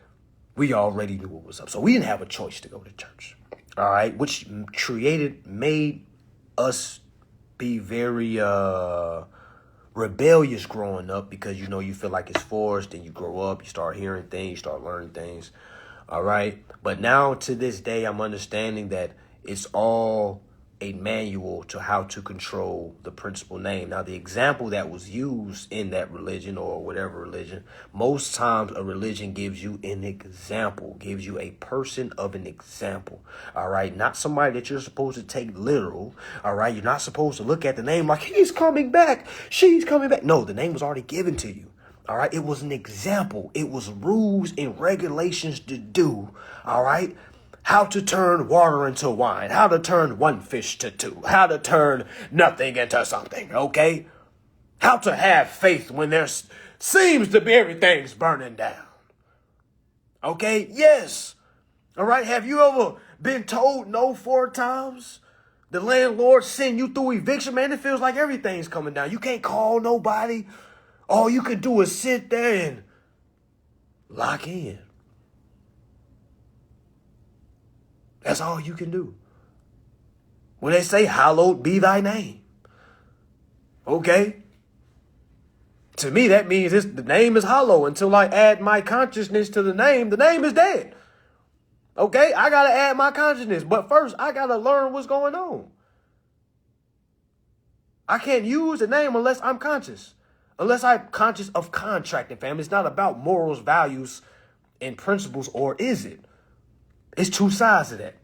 We already knew what was up. So we didn't have a choice to go to church. All right. Which made us be very rebellious growing up, because you feel like it's forced, and you grow up, you start hearing things, you start learning things. All right. But now to this day, I'm understanding that it's all a manual to how to control the principal name. Now, the example that was used in that religion, or whatever religion, most times a religion gives you an example, gives you a person of an example. All right. Not somebody that you're supposed to take literal. All right. You're not supposed to look at the name like he's coming back, she's coming back. No, the name was already given to you. All right. It was an example. It was rules and regulations to do. All right. How to turn water into wine, how to turn one fish to two, how to turn nothing into something, okay? How to have faith when there seems to be everything's burning down, okay? Yes. All right. Have you ever been told no 4 times? The landlord send you through eviction, man. It feels like everything's coming down. You can't call nobody. All you can do is sit there and lock in. That's all you can do. When they say, hallowed be thy name. Okay. To me, that means the name is hollow. Until I add my consciousness to the name is dead. Okay. I got to add my consciousness. But first, I got to learn what's going on. I can't use the name unless I'm conscious. Unless I'm conscious of contracting, family. It's not about morals, values, and principles, or is it? It's 2 sides of that.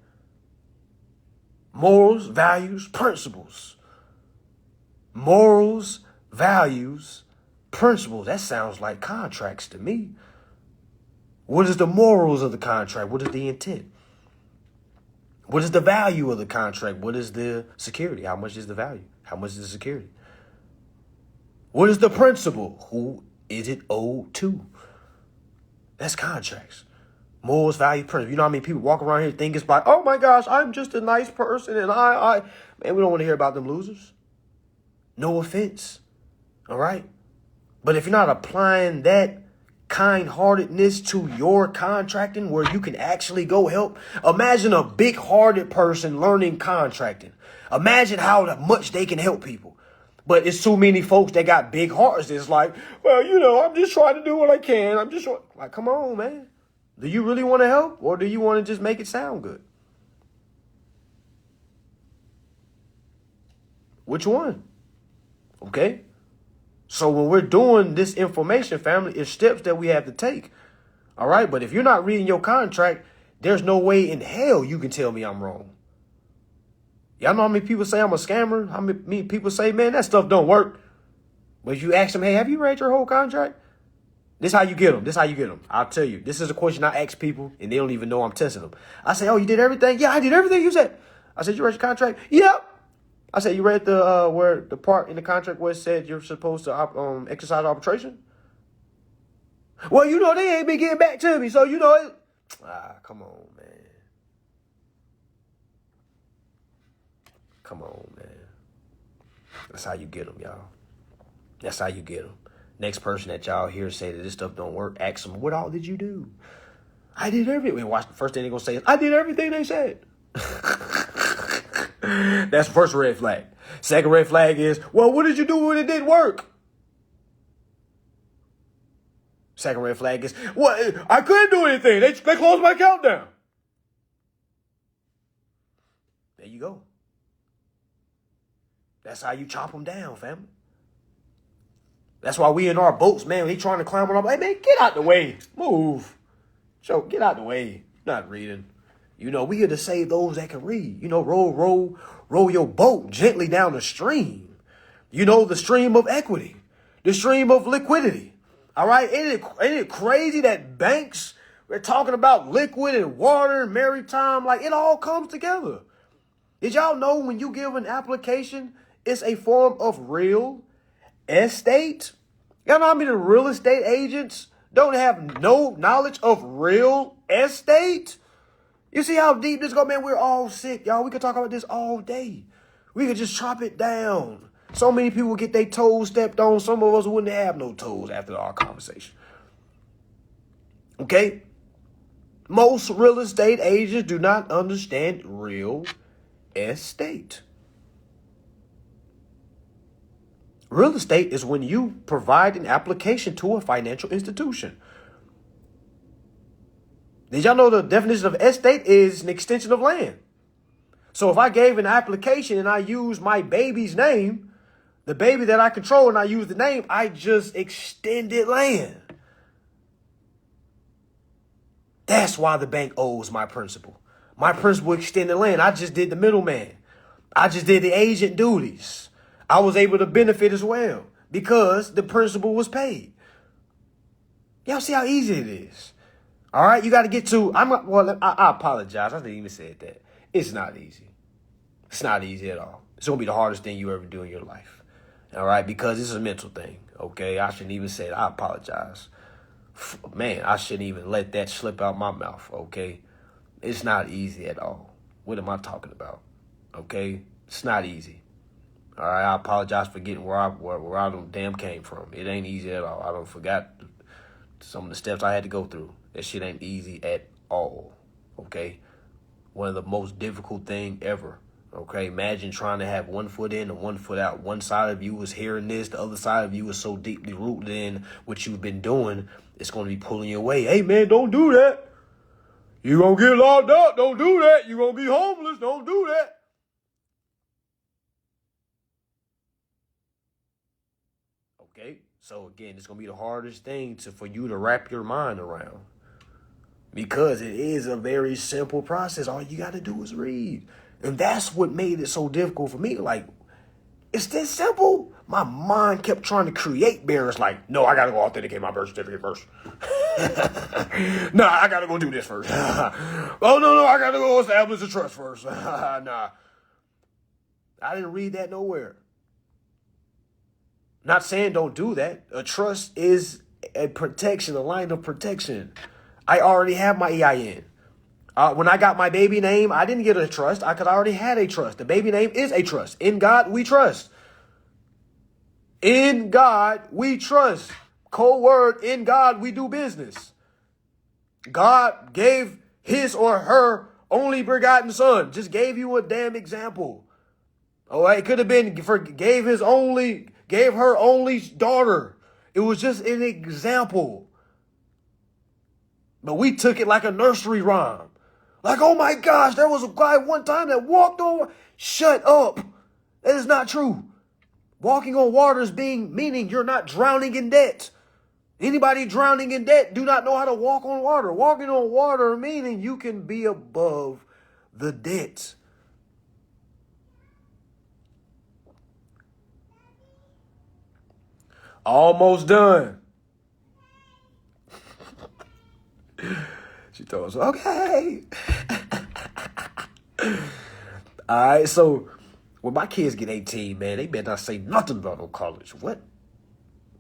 Morals, values, principles. Morals, values, principles. That sounds like contracts to me. What is the morals of the contract? What is the intent? What is the value of the contract? What is the security? How much is the value? How much is the security? What is the principle? Who is it owed to? That's contracts. Morals, value, principle. You know how many people walk around here thinking it's like, oh my gosh, I'm just a nice person, and man, we don't want to hear about them losers. No offense. All right. But if you're not applying that kind-heartedness to your contracting where you can actually go help, imagine a big-hearted person learning contracting. Imagine how much they can help people. But it's too many folks that got big hearts. It's like, well, I'm just trying to do what I can. I'm just like, come on, man. Do you really want to help, or do you want to just make it sound good? Which one? Okay. So when we're doing this information, family, it's steps that we have to take. All right. But if you're not reading your contract, there's no way in hell you can tell me I'm wrong. Y'all know how many people say I'm a scammer? How many people say, man, that stuff don't work? But if you ask them, hey, have you read your whole contract? This how you get them. I'll tell you. This is a question I ask people, and they don't even know I'm testing them. I say, oh, you did everything? Yeah, I did everything you said. I said, you read your contract? Yep. I said, you read the part in the contract where it said you're supposed to exercise arbitration? Well, they ain't been getting back to me, so it. Come on, man. Come on, man. That's how you get them, y'all. That's how you get them. Next person that y'all hear say that this stuff don't work, ask them, what all did you do? I did everything. Watch, the first thing they're going to say is, I did everything they said. That's the first red flag. Second red flag is, well, what did you do when it didn't work? Second red flag is, well, I couldn't do anything. They closed my account down. There you go. That's how you chop them down, family. That's why we in our boats, man. He trying to climb on up. Hey, man, get out the way. Move. Joe, get out the way. Not reading. We here to save those that can read. Row your boat gently down the stream. The stream of equity. The stream of liquidity. All right? Ain't it crazy that banks We're talking about liquid and water and maritime. Like, it all comes together. Did y'all know when you give an application, it's a form of real estate? Y'all know how many real estate agents don't have no knowledge of real estate? You see how deep this go, man? We're all sick, y'all. We could talk about this all day. We could just chop it down. So many people get their toes stepped on. Some of us wouldn't have no toes after our conversation. Okay? Most real estate agents do not understand real estate. Real estate is when you provide an application to a financial institution. Did y'all know the definition of estate is an extension of land? So if I gave an application and I used my baby's name, the baby that I control, and I use the name, I just extended land. That's why the bank owes my principal. My principal extended land. I just did the middleman. I just did the agent duties. I was able to benefit as well because the principal was paid. Y'all see how easy it is. All right, you got to get to, I apologize. I didn't even say that. It's not easy. It's not easy at all. It's going to be the hardest thing you ever do in your life. All right, because it's a mental thing. Okay, I shouldn't even say it. I apologize. Man, I shouldn't even let that slip out my mouth. Okay, it's not easy at all. What am I talking about? Okay, it's not easy. All right, I apologize for getting where I damn came from. It ain't easy at all. I don't forgot some of the steps I had to go through. That shit ain't easy at all. Okay, one of the most difficult thing ever. Okay, imagine trying to have 1 foot in and 1 foot out. One side of you is hearing this, the other side of you is so deeply rooted in what you've been doing, it's going to be pulling you away. Hey, man, don't do that. You're going to get locked up. Don't do that. You're going to be homeless. Don't do that. Okay, so again, it's going to be the hardest thing for you to wrap your mind around. Because it is a very simple process. All you got to do is read. And that's what made it so difficult for me. Like, it's this simple. My mind kept trying to create barriers. Like, no, I got to go authenticate my birth certificate first. Nah, I got to go do this first. Oh, no, I got to go establish a trust first. Nah. I didn't read that nowhere. Not saying don't do that. A trust is a protection, a line of protection. I already have my EIN. When I got my baby name, I didn't get a trust. I already had a trust. The baby name is a trust. In God, we trust. In God, we trust. Code word, in God, we do business. God gave his or her only begotten son. Just gave you a damn example. All right, it could have been gave her only daughter. It was just an example. But we took it like a nursery rhyme. Like, oh my gosh, there was a guy one time that walked on. Shut up. That is not true. Walking on water is meaning you're not drowning in debt. Anybody drowning in debt do not know how to walk on water. Walking on water meaning you can be above the debt. Almost done. She told us, okay. All right, so when my kids get 18, man, they better not say nothing about no college. What?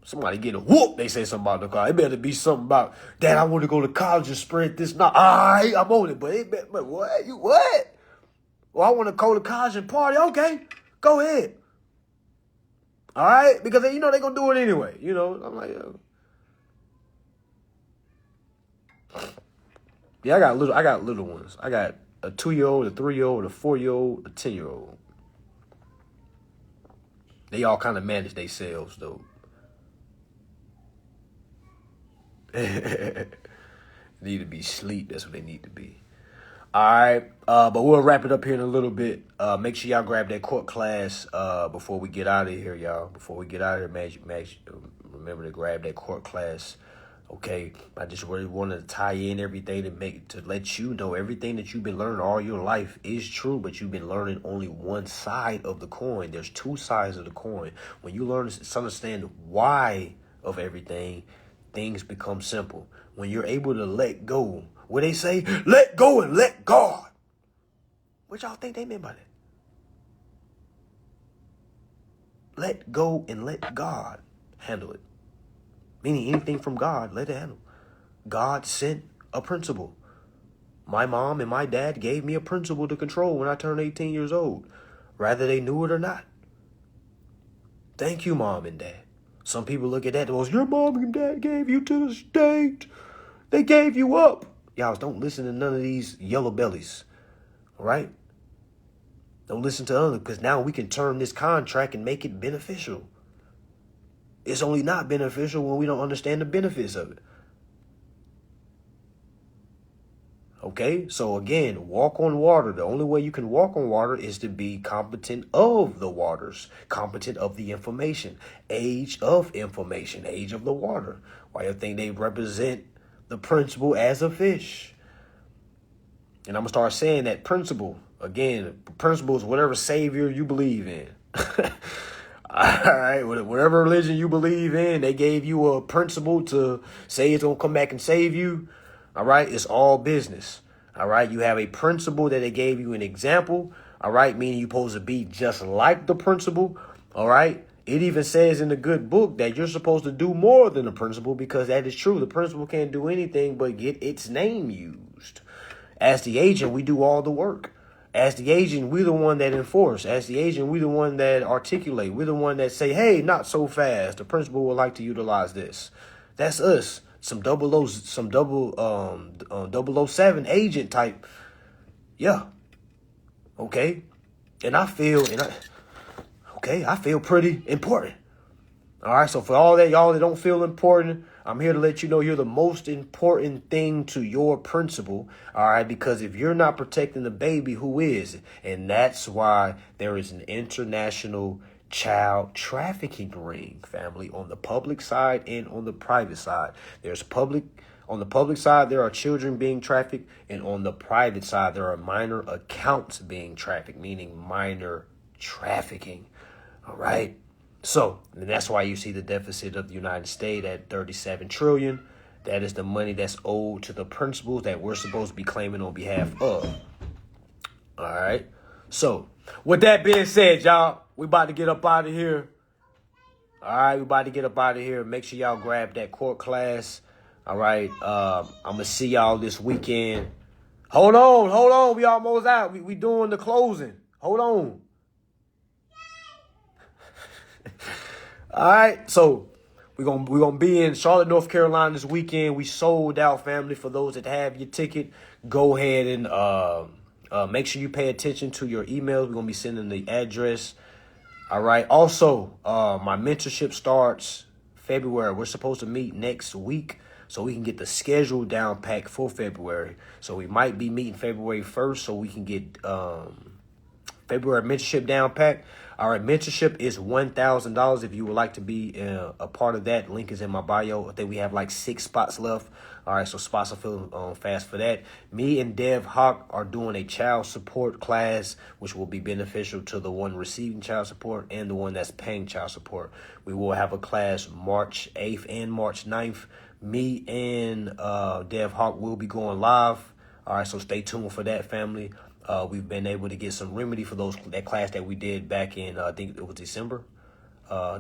Somebody get a whoop, they say something about no college. It better be something about, Dad, I want to go to college and spread this. All right, I'm on it, but what? You what? Well, I want to go to college and party. Okay, go ahead. All right, because they're going to do it anyway. I'm like, yeah, I got little ones. I got a 2-year-old, a 3-year-old, a 4-year-old, a 10-year-old. They all kind of manage themselves, though. Need to be sleep. That's what they need to be. All right, but we'll wrap it up here in a little bit. Make sure y'all grab that court class before we get out of here, y'all. Before we get out of here, remember to grab that court class. Okay, I just really wanted to tie in everything to let you know everything that you've been learning all your life is true, but you've been learning only one side of the coin. There's two sides of the coin. When you learn to understand why of everything, things become simple. when you're able to let go, what they say, let go and let God. What y'all think they meant by that? Let go and let God handle it. Meaning anything from God, let it handle. God sent a principle. My mom and my dad gave me a principle to control when I turned 18 years old, whether they knew it or not. Thank you, mom and dad. Some people look at that and goes, your mom and dad gave you to the state. They gave you up. Y'all don't listen to none of these yellow bellies. All right? Don't listen to others, because now we can turn this contract and make it beneficial. It's only not beneficial when we don't understand the benefits of it. Okay, so again, walk on water. The only way you can walk on water is to be competent of the waters, competent of the information, age of information, age of the water. Why you think they represent the principle as a fish? And I'm going to start saying that principle. Again, principle is whatever savior you believe in. All right, whatever religion you believe in, they gave you a principle to say it's going to come back and save you. All right, it's all business. All right, you have a principle that they gave you an example. All right, meaning you're supposed to be just like the principle. All right, it even says in the good book that you're supposed to do more than the principle, because that is true. The principle can't do anything but get its name used. As the agent, we do all the work. As the agent, we're the one that enforce. As the agent, we're the one that articulate. We're the one that say, hey, not so fast. The principal would like to utilize this. That's us. Some 007 agent type. Yeah. Okay. I feel pretty important. All right. So for all that y'all that don't feel important, I'm here to let you know you're the most important thing to your principal. All right. Because if you're not protecting the baby, who is? And that's why there is an international child trafficking ring, family, on the public side and on the private side. On the public side, there are children being trafficked, and on the private side, there are minor accounts being trafficked, meaning minor trafficking. All right. So, and that's why you see the deficit of the United States at 37 trillion. That is the money that's owed to the principals that we're supposed to be claiming on behalf of. All right. So, with that being said, y'all, we about to get up out of here. All right, we about to get up out of here. Make sure y'all grab that court class. All right, I'm going to see y'all this weekend. Hold on. We almost out. We doing the closing. Hold on. All right, so we're gonna be in Charlotte, North Carolina this weekend. We sold out, family. For those that have your ticket, go ahead and make sure you pay attention to your emails. We're gonna be sending the address. All right. Also, my mentorship starts February. We're supposed to meet next week so we can get the schedule down packed for February. So we might be meeting February 1st so we can get February mentorship down packed. All right, mentorship is $1,000 if you would like to be a part of that. Link is in my bio. I think we have like 6 spots left. All right, so spots are filling fast for that. Me and Dev Hawk are doing a child support class, which will be beneficial to the one receiving child support and the one that's paying child support. We will have a class March 8th and March 9th. Me and Dev Hawk will be going live. All right, so stay tuned for that, family. We've been able to get some remedy for that class that we did back in, I think it was December. I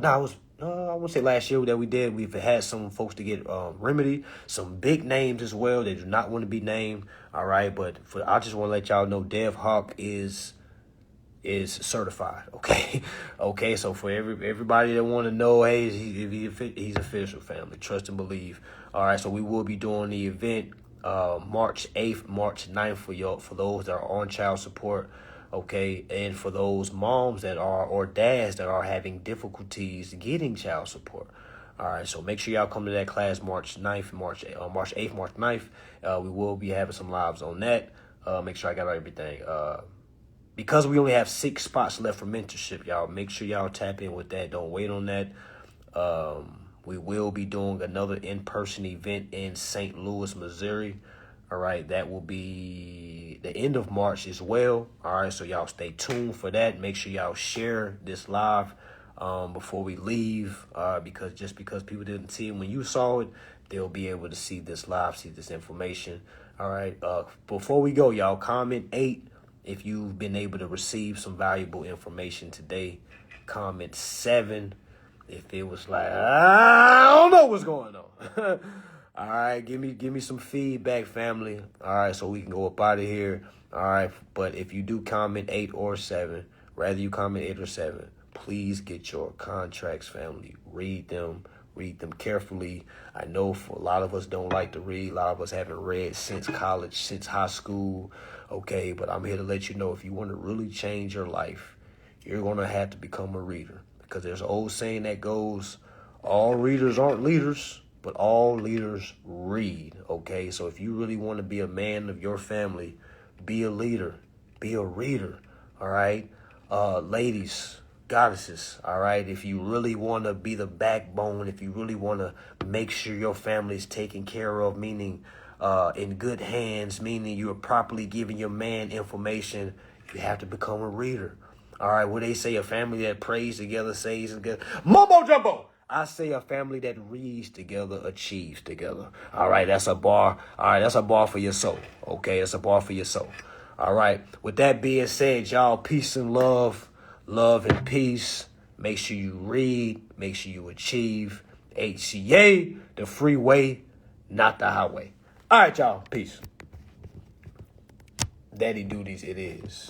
won't say last year that we did. We've had some folks to get remedy, some big names as well. They do not want to be named. All right, but I just want to let y'all know Dev Hawk is certified. Okay, okay. So for everybody that want to know, hey, he's official, family. Trust and believe. All right, so we will be doing the event March 8th, March 9th for those that are on child support, okay, and for those moms that are or dads that are having difficulties getting child support. All right, so make sure y'all come to that class March 9th, March 8th, March 9th. We will be having some lives on that. Make sure I got everything. Because we only have 6 spots left for mentorship, y'all, make sure y'all tap in with that. Don't wait on that. We will be doing another in-person event in St. Louis, Missouri. All right, that will be the end of March as well. All right, so y'all stay tuned for that. Make sure y'all share this live before we leave, because people didn't see it when you saw it they'll be able to see this live, see this information. All right. Before we go, y'all, comment 8 if you've been able to receive some valuable information today. Comment 7 if it was like, I don't know what's going on. All right, give me some feedback, family. All right, so we can go up out of here. All right, but if you do comment 8 or 7, rather you comment 8 or 7, please get your contracts, family. Read them carefully. I know for a lot of us don't like to read. A lot of us haven't read since college, since high school. Okay, but I'm here to let you know, if you want to really change your life, you're going to have to become a reader. Because there's an old saying that goes, all readers aren't leaders, but all leaders read. Okay, so if you really want to be a man of your family, be a leader, be a reader. All right, ladies, goddesses. All right, if you really want to be the backbone, if you really want to make sure your family is taken care of, meaning in good hands, meaning you're properly giving your man information, you have to become a reader. All right, what they say, a family that prays together, says together. Mumbo jumbo. I say a family that reads together, achieves together. All right, that's a bar. All right, that's a bar for your soul. Okay, that's a bar for your soul. All right, with that being said, y'all, peace and love, love and peace. Make sure you read, make sure you achieve. HCA, the freeway, not the highway. All right, y'all, peace. Daddy duties it is.